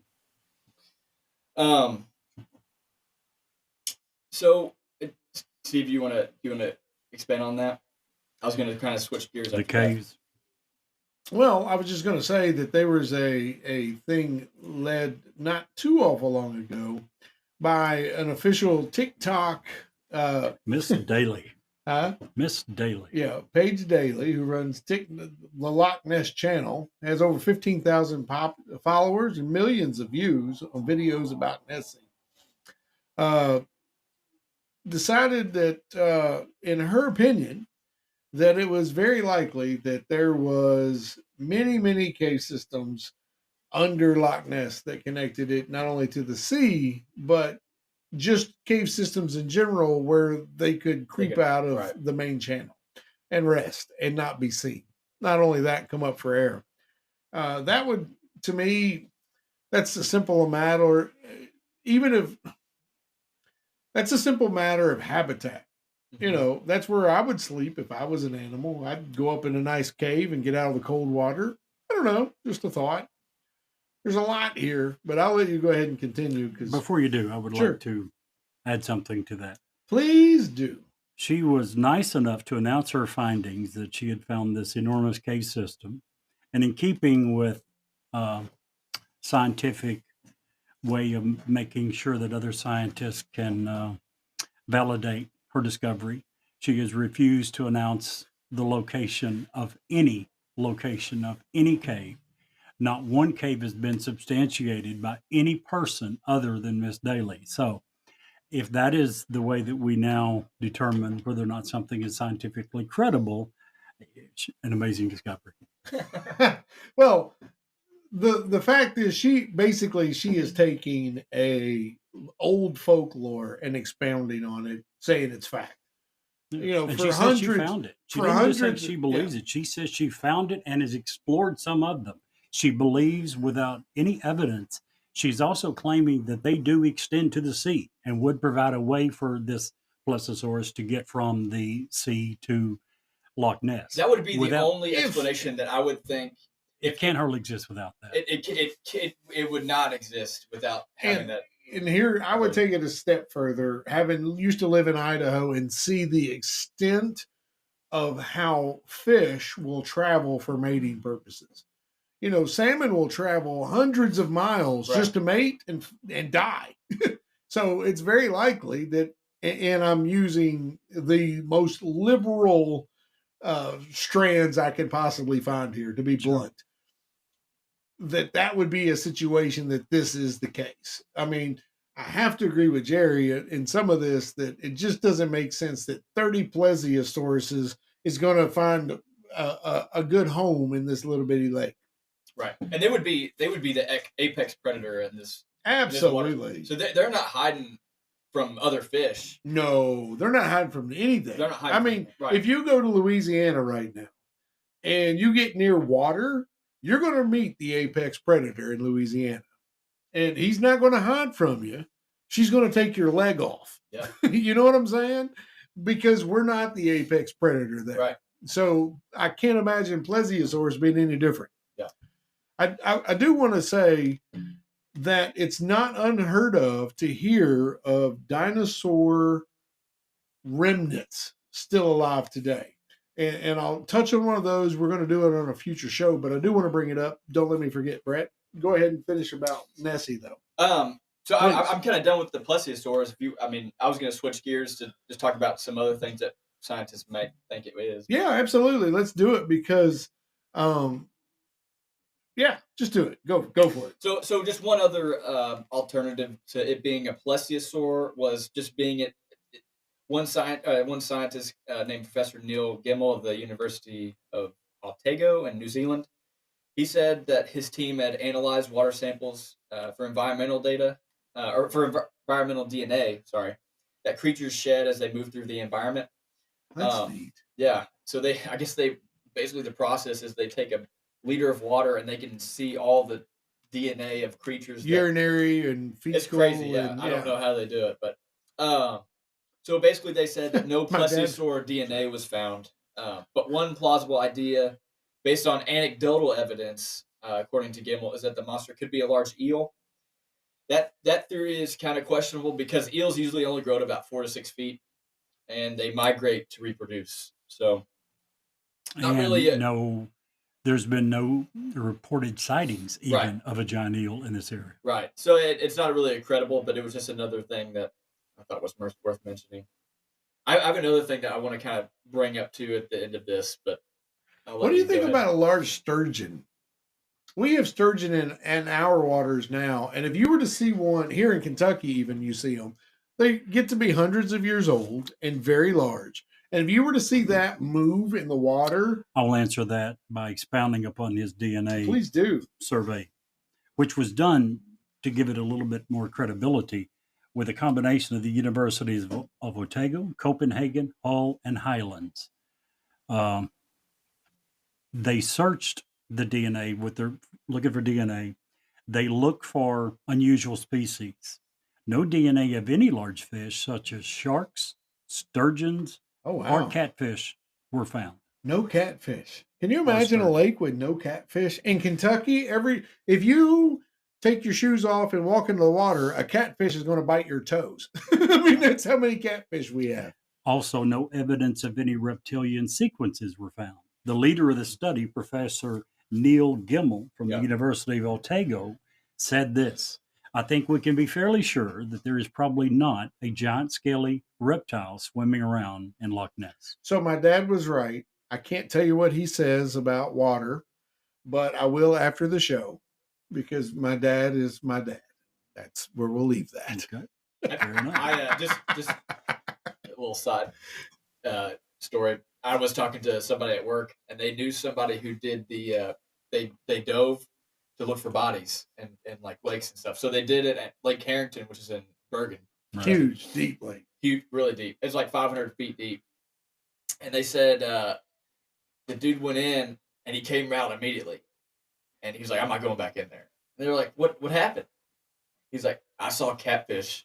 F: So Steve, you want to expand on that? I was going to kind of switch gears.
B: The caves.
E: Well, I was just going to say that there was a thing led not too awful long ago by an official TikTok.
B: Miss Daly.
E: Huh?
B: Miss Daly.
E: Yeah, Paige Daly, who runs the Loch Ness channel, has over 15,000 followers and millions of views on videos about Nessie. Decided that, in her opinion, that it was very likely that there was many cave systems under Loch Ness that connected it not only to the sea, but just cave systems in general where they could creep out of the main channel and rest and not be seen. Not only that, come up for air. That would, to me, that's a simple matter. Even if that's a simple matter of habitat. You know, that's where I would sleep if I was an animal. I'd go up in a nice cave and get out of the cold water. I don't know, just a thought. There's a lot here, but I'll let you go ahead and continue.
B: Before you do, I would like to add something to that.
E: Please do.
B: She was nice enough to announce her findings that she had found this enormous cave system. And in keeping with scientific way of making sure that other scientists can validate her discovery, she has refused to announce the location of any cave. Not one cave has been substantiated by any person other than Miss Daly. So if that is the way that we now determine whether or not something is scientifically credible, it's an amazing discovery.
E: Well, the fact is she is taking a old folklore and expounding on it, saying it's fact. You know,
B: and
E: for
B: she
E: hundreds,
B: says she found it. She
E: for
B: didn't just say
E: hundreds,
B: she believes it. She says she found it and has explored some of them. She believes without any evidence. She's also claiming that they do extend to the sea and would provide a way for this plesiosaurus to get from the sea to Loch Ness.
F: That would be the only explanation that I would think.
B: It can't hardly exist without that.
F: It would not exist without having that.
E: And here I would take it a step further, having used to live in Idaho and see the extent of how fish will travel for mating purposes. You know, salmon will travel hundreds of miles just to mate and die. So it's very likely that, and I'm using the most liberal strands I could possibly find here to be blunt, that would be a situation that this is the case. I mean, I have to agree with Jerry in some of this, that it just doesn't make sense that 30 plesiosauruses is going to find a good home in this little bitty lake.
F: Right. And they would be the apex predator in this.
E: Absolutely.
F: So they're not hiding from other fish.
E: No, they're not hiding from anything.
F: They're not hiding
E: if you go to Louisiana right now and you get near water, you're going to meet the apex predator in Louisiana. And he's not going to hide from you. She's going to take your leg off.
F: Yeah.
E: You know what I'm saying? Because we're not the apex predator there.
F: Right.
E: So I can't imagine plesiosaurs being any different.
F: Yeah.
E: I do want to say that it's not unheard of to hear of dinosaur remnants still alive today. And I'll touch on one of those. We're going to do it on a future show, but I do want to bring it up. Don't let me forget, Brett. Go ahead and finish about Nessie, though.
F: So I'm kind of done with the plesiosaurs. I was going to switch gears to just talk about some other things that scientists might think it is.
E: Yeah, absolutely. Let's do it because, just do it. Go for it.
F: So just one other alternative to it being a plesiosaur was just being one scientist named Professor Neil Gimmel of the University of Otago in New Zealand. He said that his team had analyzed water samples for environmental data, or for environmental DNA, sorry, that creatures shed as they move through the environment.
E: That's neat.
F: Yeah. So I guess basically the process is they take a liter of water and they can see all the DNA of creatures.
E: Urinary and fecal.
F: It's crazy. Yeah.
E: And,
F: I don't know how they do it, but so basically they said that no
E: My dad-
F: plesiosaur DNA was found, but one plausible idea based on anecdotal evidence, according to Gimmel, is that the monster could be a large eel. That theory is kind of questionable because eels usually only grow to about 4 to 6 feet, and they migrate to reproduce. So, not
B: And
F: really.
B: there's been no reported sightings even
F: Right.
B: of a giant eel in this area.
F: Right. So it's not really credible, but it was just another thing that I thought was worth mentioning. I have another thing that I want to kind of bring up too at the end of this, but
E: what do you think about a large sturgeon? We have sturgeon in our waters now, and if you were to see one here in Kentucky, even you see them, they get to be hundreds of years old and very large. And if you were to see that move in the water,
B: I'll answer that by expounding upon his DNA
E: please do.
B: survey, which was done to give it a little bit more credibility with a combination of the universities of Otago, Copenhagen, Hull, and Highlands. They searched the DNA with their looking for DNA. They look for unusual species. No DNA of any large fish, such as sharks, sturgeons,
E: Oh wow!
B: or catfish, were found.
E: No catfish. Can you imagine a lake with no catfish in Kentucky? If you take your shoes off and walk into the water, a catfish is going to bite your toes. I mean, that's how many catfish we have.
B: Also, no evidence of any reptilian sequences were found. The leader of the study, Professor Neil Gimmel from the University of Otago, said this: I think we can be fairly sure that there is probably not a giant scaly reptile swimming around in Loch Ness.
E: So my dad was right. I can't tell you what he says about water, but I will after the show because my dad is my dad. That's where we'll leave that.
B: Okay.
F: I just a little side story. I was talking to somebody at work, and they knew somebody who did they dove to look for bodies in like lakes and stuff. So they did it at Lake Harrington, which is in Bergen.
B: Right.
E: Huge, deep lake.
F: Huge, really deep. It's like 500 feet deep. And they said the dude went in and he came out immediately, and he's like, "I'm not going back in there." And they were like, "What happened?" He's like, "I saw catfish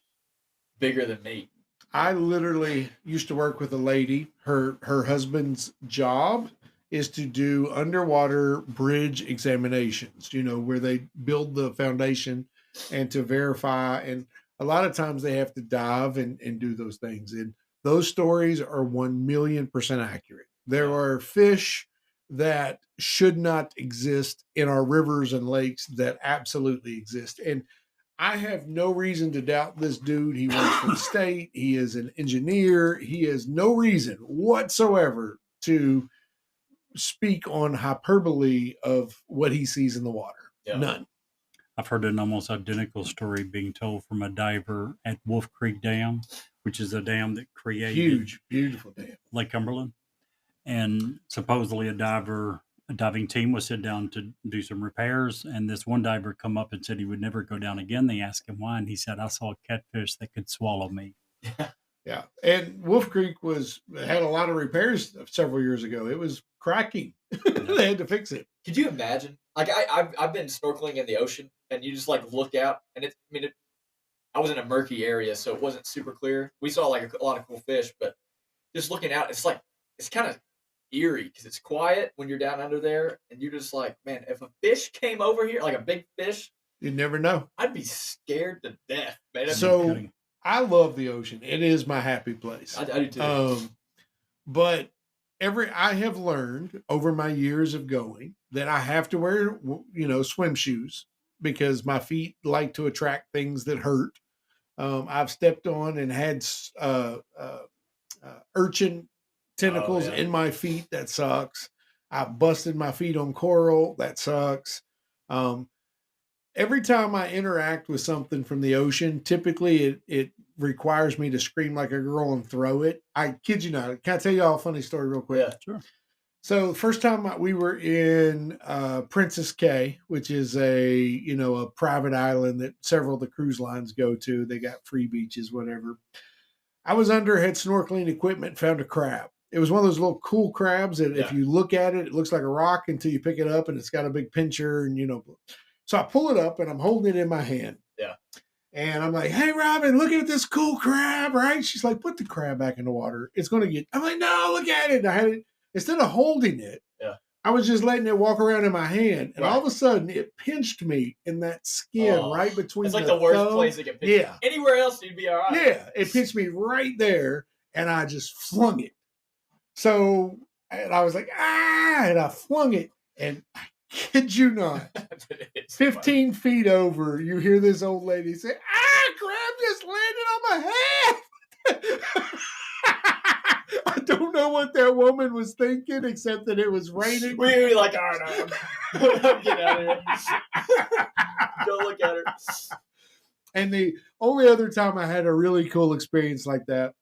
F: bigger than me."
E: I literally used to work with a lady. Her husband's job is to do underwater bridge examinations, where they build the foundation and to verify. And a lot of times they have to dive and do those things. And those stories are 1,000,000% accurate. There are fish that should not exist in our rivers and lakes that absolutely exist. And I have no reason to doubt this dude. He works for the state. He is an engineer. He has no reason whatsoever to speak on hyperbole of what he sees in the water.
F: Yeah.
E: None.
B: I've heard an almost identical story being told from a diver at Wolf Creek Dam, which is a dam that created
E: Huge, beautiful dam.
B: Lake Cumberland. And supposedly a diving team was sent down to do some repairs, and this one diver come up and said he would never go down again. They asked him why, and he said, "I saw a catfish that could swallow me."
E: Yeah. And Wolf Creek had a lot of repairs several years ago. It was cracking. They had to fix it.
F: Could you imagine? Like I've been snorkeling in the ocean, and you just like look out, and I was in a murky area, so it wasn't super clear. We saw like a lot of cool fish, but just looking out, it's kind of eerie because it's quiet when you're down under there, and you're just like, man, if a fish came over here, like a big fish,
E: You never know.
F: I'd be scared to death, man.
E: So I love the ocean. It is my happy place.
F: I do too.
E: But I have learned over my years of going that I have to wear, swim shoes because my feet like to attract things that hurt. I've stepped on and had urchin tentacles in my feet. That sucks. I busted my feet on coral. That sucks. every time I interact with something from the ocean, typically it requires me to scream like a girl and throw it. I kid you not. Can I tell you all a funny story real quick?
F: Yeah.
B: Sure.
E: So the first time we were in Princess Cay, which is a private island that several of the cruise lines go to. They got free beaches, whatever. I was under, had snorkeling equipment, found a crab. It was one of those little cool crabs that if you look at it, it looks like a rock until you pick it up, and it's got a big pincher, and So I pull it up and I'm holding it in my hand.
F: Yeah.
E: And I'm like, hey, Robin, look at this cool crab, right? She's like, put the crab back in the water. It's going to get, I'm like, no, look at it. And I had it, instead of holding it, I was just letting it walk around in my hand. And all of a sudden, it pinched me in that skin right between
F: it's like the worst place to get pinched.
E: Yeah.
F: Anywhere else, you'd be all right.
E: Yeah. It pinched me right there, and I just flung it. So, and I was like, and I flung it. And I kid you not, 15 feet over, you hear this old lady say, crab just landed on my head. I don't know what that woman was thinking, except that it was raining.
F: We were like, all right, get out of here. Don't look at her.
E: And the only other time I had a really cool experience like that,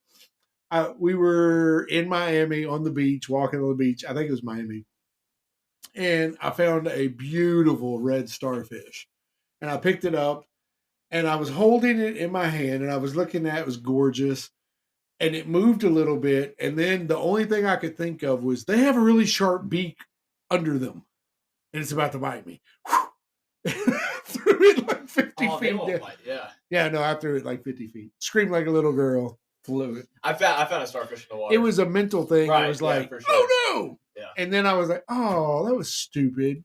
E: we were in Miami on the beach, walking on the beach. I think it was Miami. And I found a beautiful red starfish. And I picked it up, and I was holding it in my hand, and I was looking at it. It was gorgeous. And it moved a little bit. And then the only thing I could think of was they have a really sharp beak under them. And it's about to bite me. Threw it like 50 feet down. Yeah, no, I threw it like 50 feet. Screamed like a little girl. Flew it.
F: I found a starfish in the water.
E: It was a mental thing.
F: Right,
E: I was like,
F: for sure.
E: oh no.
F: Yeah.
E: And then I was like, oh, that was stupid.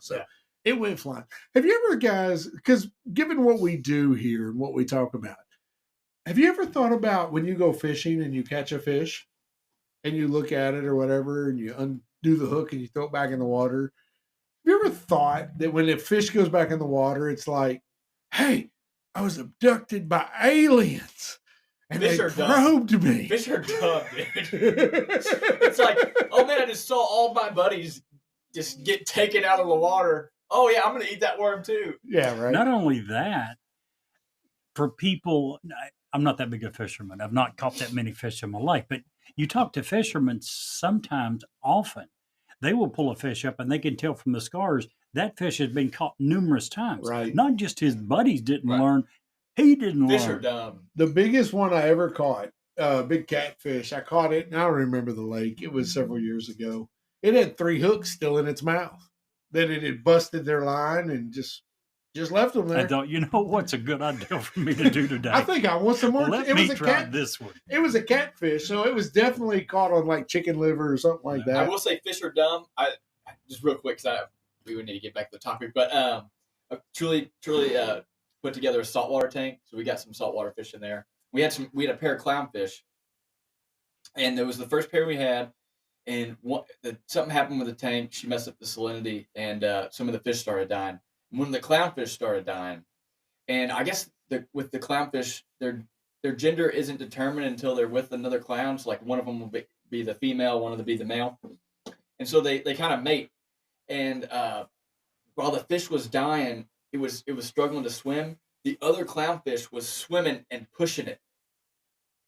E: So it went flying. Have you ever, guys, because given what we do here and what we talk about, have you ever thought about when you go fishing and you catch a fish and you look at it or whatever and you undo the hook and you throw it back in the water? Have you ever thought that when a fish goes back in the water, it's like, hey, I was abducted by aliens and
F: Fish
E: they
F: are
E: probed
F: dumb.
E: me?
F: Fish are dumb, dude. It's like, oh man, I just saw all my buddies just get taken out of the water. Oh yeah, I'm going to eat that worm too.
E: Yeah, right.
B: Not only that, for people, I'm not that big a fisherman. I've not caught that many fish in my life, but you talk to fishermen sometimes, often, they will pull a fish up and they can tell from the scars that fish has been caught numerous times.
E: Right.
B: Not just his buddies didn't learn, he didn't
F: Fish
B: learn.
F: are dumb.
E: The biggest one I ever caught, big catfish. I caught it, and I don't remember the lake. It was several years ago. It had 3 hooks still in its mouth. Then it had busted their line and just left them there.
B: I thought, what's a good idea for me to do today?
E: I think I want some more.
B: Let
E: it
B: me
E: was a
B: try this one.
E: It was a catfish, so it was definitely caught on like chicken liver or something like that.
F: I will say fish are dumb. I just real quick, because we would need to get back to the topic, but I truly put together a saltwater tank, so we got some saltwater fish in there. We had a pair of clownfish, and it was the first pair we had. And something happened with the tank. She messed up the salinity, and some of the fish started dying. When the clownfish started dying, and I guess with the clownfish, their gender isn't determined until they're with another clown. So like one of them will be the female, one of them will be the male, and so they kind of mate. And while the fish was dying, it was struggling to swim. The other clownfish was swimming and pushing it.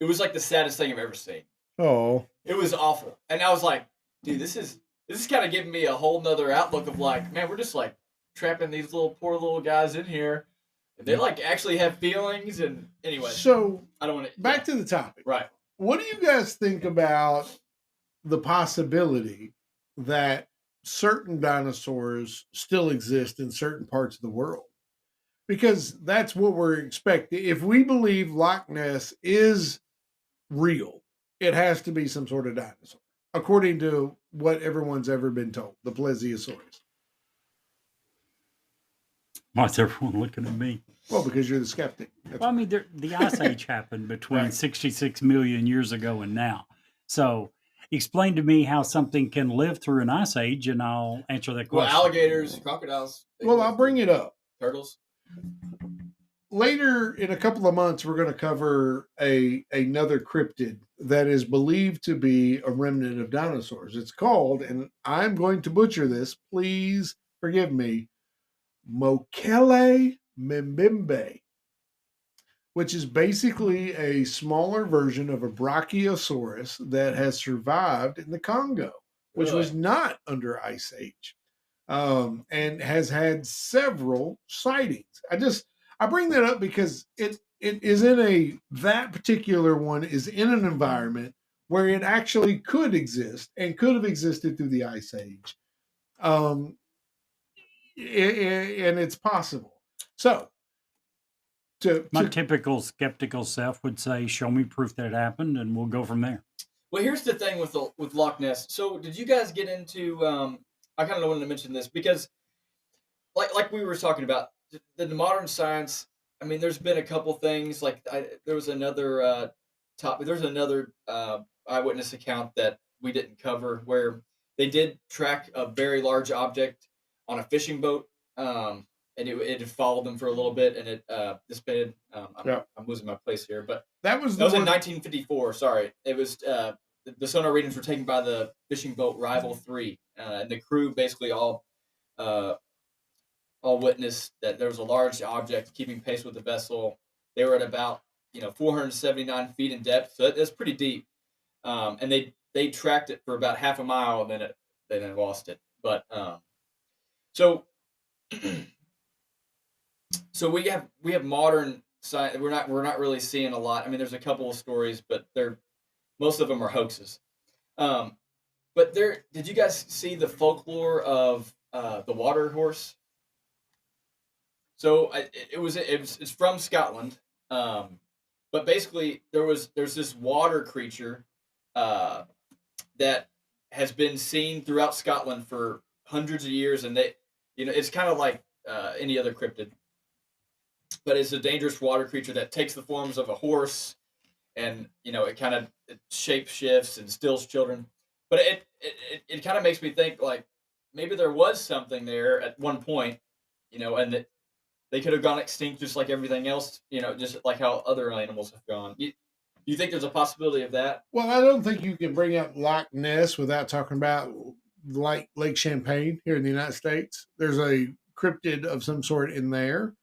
F: It was like the saddest thing I've ever seen.
E: Oh,
F: it was awful. And I was like, dude, this is kind of giving me a whole nother outlook of like, man, we're just like trapping these poor little guys in here. And they like actually have feelings. And anyway,
E: so
F: I don't want to
E: back to the topic.
F: Right.
E: What do you guys think about the possibility that certain dinosaurs still exist in certain parts of the world? Because that's what we're expecting. If we believe Loch Ness is real, it has to be some sort of dinosaur, according to what everyone's ever been told, the plesiosaurus.
B: Why's everyone looking at me?
E: Well, because you're the skeptic.
B: Well, I mean, the Ice Age happened between 66 million years ago and now. So explain to me how something can live through an ice age, and I'll answer that question.
F: Well, alligators, crocodiles.
E: Well, I'll bring it up.
F: Turtles.
E: Later in a couple of months, we're going to cover another cryptid that is believed to be a remnant of dinosaurs. It's called, and I'm going to butcher this, please forgive me, Mokele Mbembe, which is basically a smaller version of a brachiosaurus that has survived in the Congo, which was not under Ice Age, and has had several sightings. I bring that up because it is that particular one is in an environment where it actually could exist and could have existed through the Ice Age, and it's possible. So,
B: My typical skeptical self would say, "Show me proof that it happened, and we'll go from there."
F: Well, here's the thing with Loch Ness. So, did you guys get into? I kind of wanted to mention this because, like we were talking about, the modern science. I mean, there's been a couple things. There was another topic. There's another eyewitness account that we didn't cover where they did track a very large object on a fishing boat. And it had followed them for a little bit, and it dissipated. I'm losing my place here, but
E: that was
F: in 1954. Sorry, it was the sonar readings were taken by the fishing boat Rival 3, and the crew basically all witnessed that there was a large object keeping pace with the vessel. They were at about 479 feet in depth, so that's pretty deep. And they tracked it for about half a mile, and then they lost it. But so. So we have modern science. We're not really seeing a lot. I mean, there's a couple of stories, but most of them are hoaxes. But did you guys see the folklore of the water horse? So it's from Scotland, but basically there's this water creature that has been seen throughout Scotland for hundreds of years, and it's kind of like any other cryptid. But it's a dangerous water creature that takes the forms of a horse, and it kind of shape shifts and steals children. But it kind of makes me think like maybe there was something there at one point, and that they could have gone extinct just like everything else, just like how other animals have gone. You think there's a possibility of that?
E: Well, I don't think you can bring up Loch Ness without talking about Lake Champlain here in the United States. There's a cryptid of some sort in there.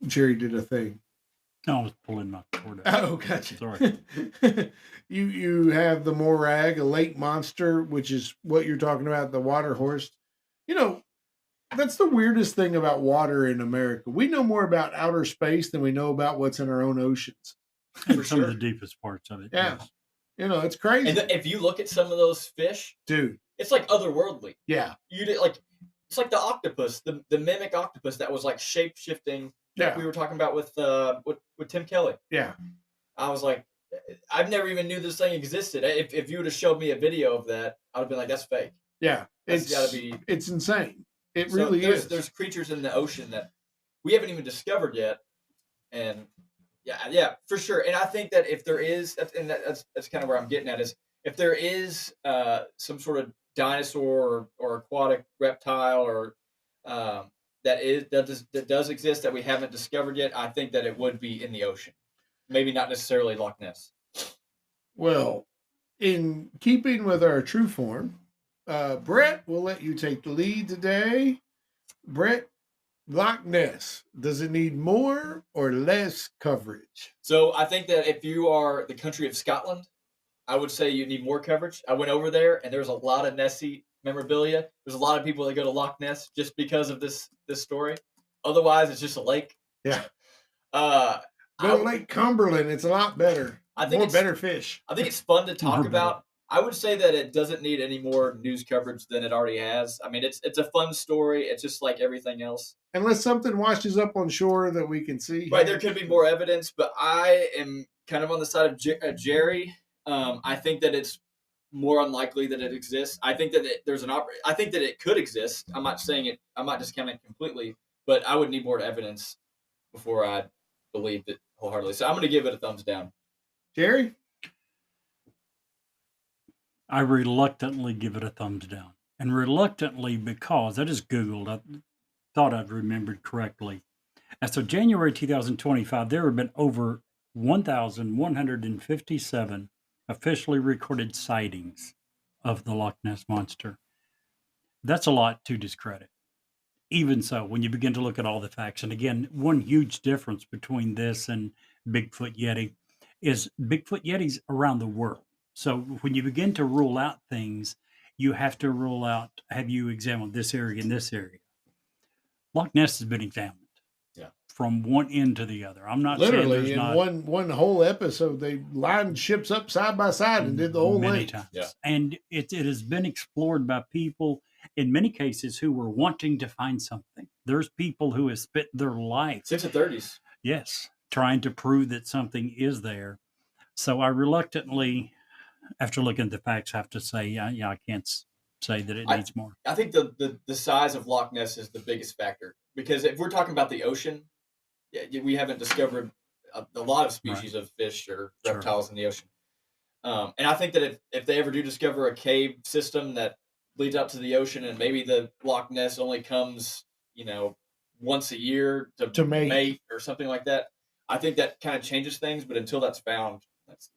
E: Jerry did a thing.
B: No, I was pulling my cord out.
E: Oh, gotcha.
B: Sorry.
E: You have the Morag, a lake monster, which is what you're talking about, the water horse. That's the weirdest thing about water in America. We know more about outer space than we know about what's in our own oceans.
B: And some of the deepest parts of it.
E: Yeah.
B: Yes.
E: It's crazy.
F: And if you look at some of those fish,
E: dude,
F: it's like otherworldly.
E: Yeah.
F: It's like the octopus, the mimic octopus that was like shape shifting. Like we were talking about with Tim Kelly.
E: Yeah.
F: I was like, I've never even knew this thing existed. If you would have showed me a video of that, I would have been like, that's fake.
E: Yeah. It's insane. It really is.
F: There's creatures in the ocean that we haven't even discovered yet. And yeah, for sure. And I think that if there is, and that's kind of where I'm getting at, is if there is some sort of dinosaur or aquatic reptile or that does exist that we haven't discovered yet, I think that it would be in the ocean. Maybe not necessarily Loch Ness.
E: Well, in keeping with our true form, Brett, we'll let you take the lead today. Brett, Loch Ness, does it need more or less coverage?
F: So I think that if you are the country of Scotland, I would say you need more coverage. I went over there, and there's a lot of Nessie memorabilia. There's a lot of people that go to Loch Ness just because of this story. Otherwise, it's just a lake.
E: Yeah. Go to Lake Cumberland. It's a lot better. I think better fish.
F: I think it's fun to talk about. I would say that it doesn't need any more news coverage than it already has. I mean, it's a fun story. It's just like everything else.
E: Unless something washes up on shore that we can see.
F: Right, there could be more evidence, but I am kind of on the side of Jerry. I think that it's more unlikely that it exists. I think that I think that it could exist. I'm not saying it. I'm not discounting it completely, but I would need more evidence before I believed it wholeheartedly. So I'm going to give it a thumbs down.
E: Jerry?
B: I reluctantly give it a thumbs down. And reluctantly because I just Googled, I thought I'd remembered correctly. As of January 2025, there have been over 1,157 officially recorded sightings of the Loch Ness Monster. That's a lot to discredit. Even so, when you begin to look at all the facts, and again, one huge difference between this and Bigfoot Yeti is Bigfoot Yetis around the world. So when you begin to rule out things, you have to rule out, have you examined this area and this area? Loch Ness has been examined.
F: Yeah.
B: From one end to the other. I'm not saying
E: Literally
B: there's
E: in
B: not
E: one whole episode, they lined ships up side by side and did the whole
B: many
E: length.
B: times.
F: Yeah.
B: And it has been explored by people in many cases who were wanting to find something. There's people who have spent their life,
F: Since the 30s.
B: yes, trying to prove that something is there. So I reluctantly, after looking at the facts, have to say, I can't say that it needs more.
F: I think the size of Loch Ness is the biggest factor, because if we're talking about the ocean, we haven't discovered a lot of species of fish or reptiles in the ocean. And I think that if they ever do discover a cave system that leads out to the ocean, and maybe the Loch Ness only comes, once a year to mate or something like that, I think that kind of changes things. But until that's found,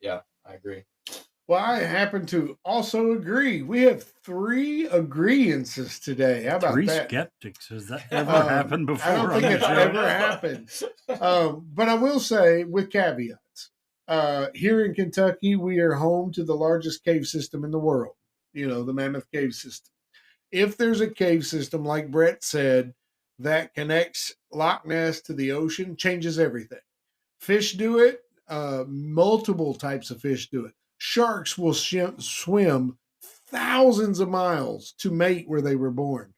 F: I agree.
E: Well, I happen to also agree. We have 3 agreeances today. How about
B: 3
E: that?
B: skeptics. Has that ever happened before?
E: I don't think it's ever happened. But I will say, with caveats, here in Kentucky, we are home to the largest cave system in the world, the Mammoth Cave System. If there's a cave system, like Brett said, that connects Loch Ness to the ocean, changes everything. Fish do it. Multiple types of fish do it. Sharks will swim thousands of miles to mate where they were born.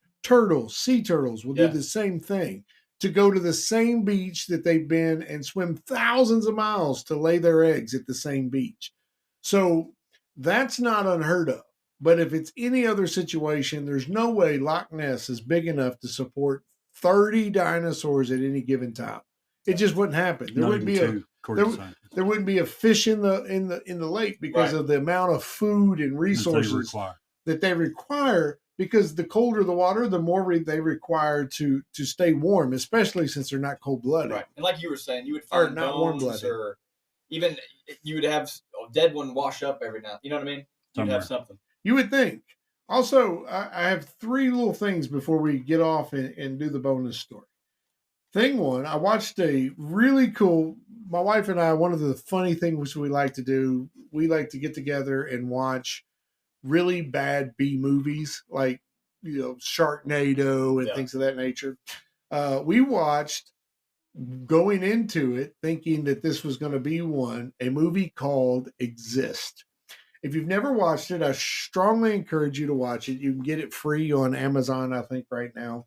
E: Sea turtles will do the same thing, to go to the same beach that they've been and swim thousands of miles to lay their eggs at the same beach. So that's not unheard of. But if it's any other situation, there's no way Loch Ness is big enough to support 30 dinosaurs at any given time. It just wouldn't happen. There wouldn't be there wouldn't be a fish in the lake because of the amount of food and resources that they require. Because the colder the water, the more they require to stay warm, especially since they're not cold blooded.
F: Right, and like you were saying, you would find
E: not warm blooded,
F: or even you would have a dead one wash up every now. You know what I mean? You'd have something.
E: You would think. Also, I have 3 little things before we get off and do the bonus story. Thing 1, I watched a really cool, my wife and I, one of the funny things we like to do, we like to get together and watch really bad B movies, like, Sharknado and things of that nature. We watched, going into it, thinking that this was going to be a movie called Exist. If you've never watched it, I strongly encourage you to watch it. You can get it free on Amazon, I think, right now.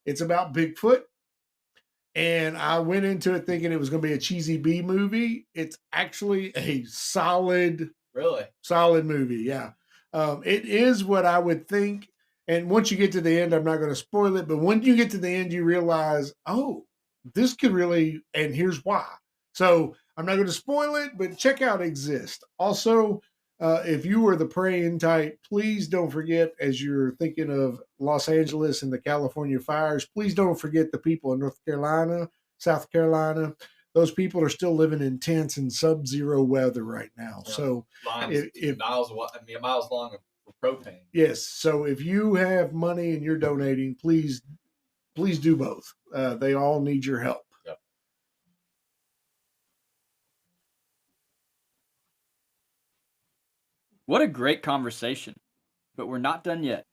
E: It's about Bigfoot. And I went into it thinking it was going to be a cheesy B movie. It's actually a solid movie. Yeah. It is what I would think. And once you get to the end, I'm not going to spoil it, but when you get to the end, you realize, oh, this could really, and here's why. So I'm not going to spoil it, but check out Exist. Also, if you are the praying type, please don't forget, as you're thinking of Los Angeles and the California fires, please don't forget the people in North Carolina, South Carolina. Those people are still living in tents and sub-zero weather right now. Yeah. So
F: miles long of propane.
E: Yes. So if you have money and you're donating, please do both. They all need your help.
F: Yep.
G: What a great conversation. But we're not done yet.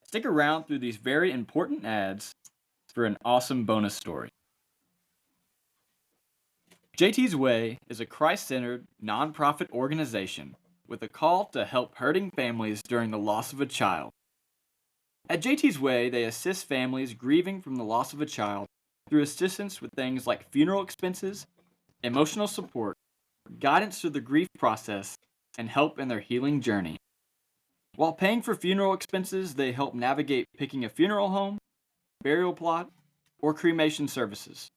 G: Stick around through these very important ads for an awesome bonus story. JT's Way is a Christ-centered, nonprofit organization with a call to help hurting families during the loss of a child. At JT's Way, they assist families grieving from the loss of a child through assistance with things like funeral expenses, emotional support, guidance through the grief process, and help in their healing journey. While paying for funeral expenses, they help navigate picking a funeral home, burial plot, or cremation services,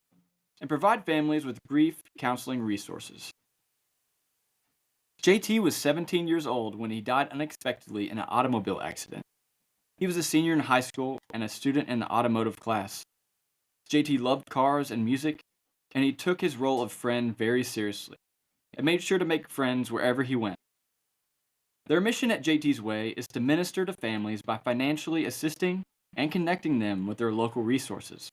G: and provide families with grief counseling resources. JT was 17 years old when he died unexpectedly in an automobile accident. He was a senior in high school and a student in the automotive class. JT loved cars and music, and he took his role of friend very seriously and made sure to make friends wherever he went. Their mission at JT's Way is to minister to families by financially assisting and connecting them with their local resources.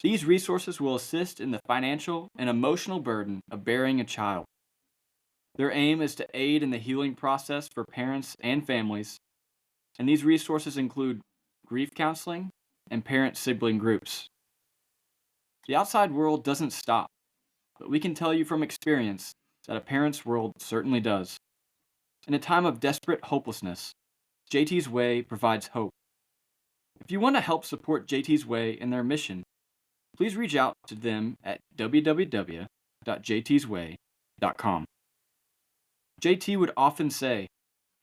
G: These resources will assist in the financial and emotional burden of bearing a child. Their aim is to aid in the healing process for parents and families, and these resources include grief counseling and parent-sibling groups. The outside world doesn't stop, but we can tell you from experience that a parent's world certainly does. In a time of desperate hopelessness, JT's Way provides hope. If you want to help support JT's Way in their mission, please reach out to them at www.jtsway.com. JT would often say,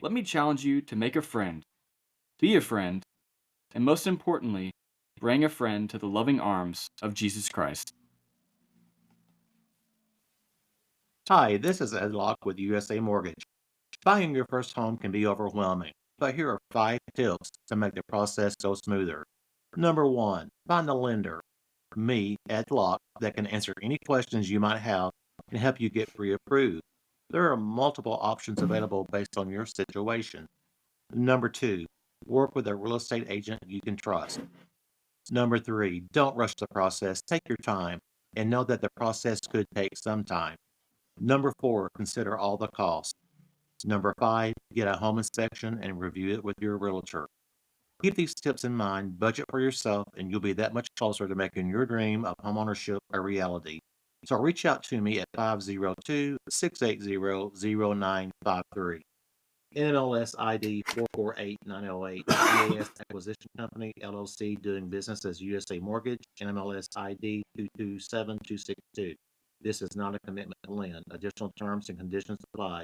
G: "Let me challenge you to make a friend, be a friend, and most importantly, bring a friend to the loving arms of Jesus Christ."
C: Hi, this is Ed Locke with USA Mortgage. Buying your first home can be overwhelming, but here are 5 tips to make the process go smoother. Number 1, find a lender. Me, Ed Locke, that can answer any questions you might have and help you get pre-approved. There are multiple options available based on your situation. Number 2, work with a real estate agent you can trust. Number 3, don't rush the process. Take your time and know that the process could take some time. Number 4, consider all the costs. Number 5, get a home inspection and review it with your realtor. Keep these tips in mind, budget for yourself, and you'll be that much closer to making your dream of homeownership a reality. So reach out to me at 502-680-0953. NMLS ID 448908, EAS Acquisition Company, LLC, doing business as USA Mortgage, NMLS ID 227262. This is not a commitment to lend. Additional terms and conditions apply.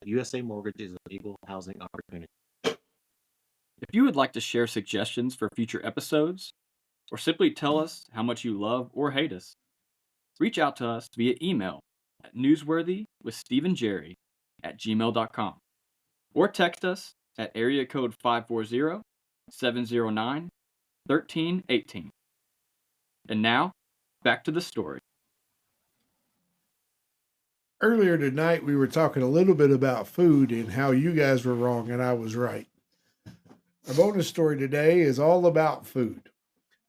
C: USA Mortgage is an equal housing opportunity.
G: If you would like to share suggestions for future episodes, or simply tell us how much you love or hate us, reach out to us via email at newsworthywithsteveandjerry@gmail.com or text us at area code 540-709-1318. And now, back to the story.
E: Earlier tonight, we were talking a little bit about food and how you guys were wrong and I was right. Our bonus story today is all about food.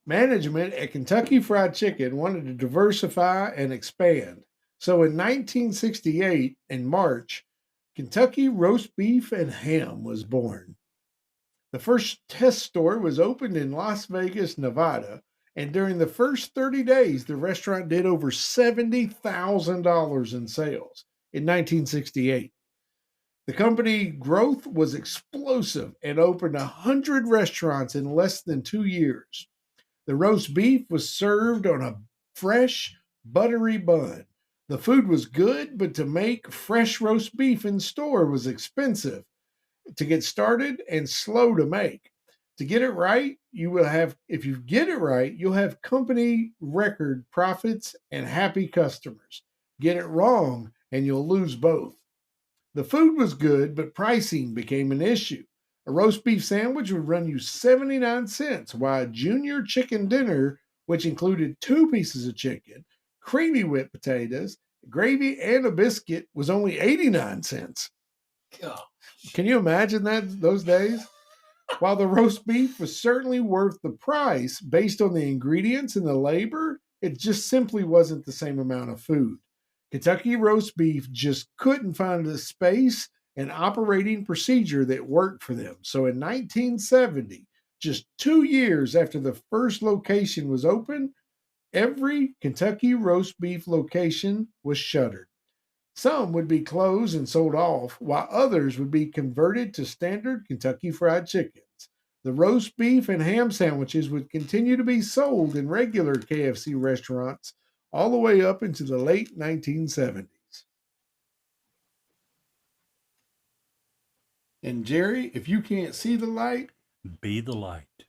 E: Management at Kentucky Fried Chicken wanted to diversify and expand. So in 1968, in March, Kentucky Roast Beef and Ham was born. The first test store was opened in Las Vegas, Nevada, and during the first 30 days, the restaurant did over $70,000 in sales in 1968. The company growth was explosive and opened 100 restaurants in less than 2 years. The roast beef was served on a fresh, buttery bun. The food was good, but to make fresh roast beef in store was expensive to get started and slow to make. To get it right, if you get it right, you'll have company record profits and happy customers. Get it wrong, and you'll lose both. The food was good, but pricing became an issue. A roast beef sandwich would run you 79 cents, while a junior chicken dinner, which included 2 pieces of chicken, creamy whipped potatoes, gravy, and a biscuit, was only 89 cents.
F: God.
E: Can you imagine those days? While the roast beef was certainly worth the price based on the ingredients and the labor, it just simply wasn't the same amount of food. Kentucky roast beef just couldn't find the space and operating procedure that worked for them. So in 1970, just 2 years after the first location was open, every Kentucky roast beef location was shuttered. Some would be closed and sold off, while others would be converted to standard Kentucky Fried Chickens. The roast beef and ham sandwiches would continue to be sold in regular KFC restaurants all the way up into the late 1970s. And Jerry, if you can't see the light,
B: Be the light.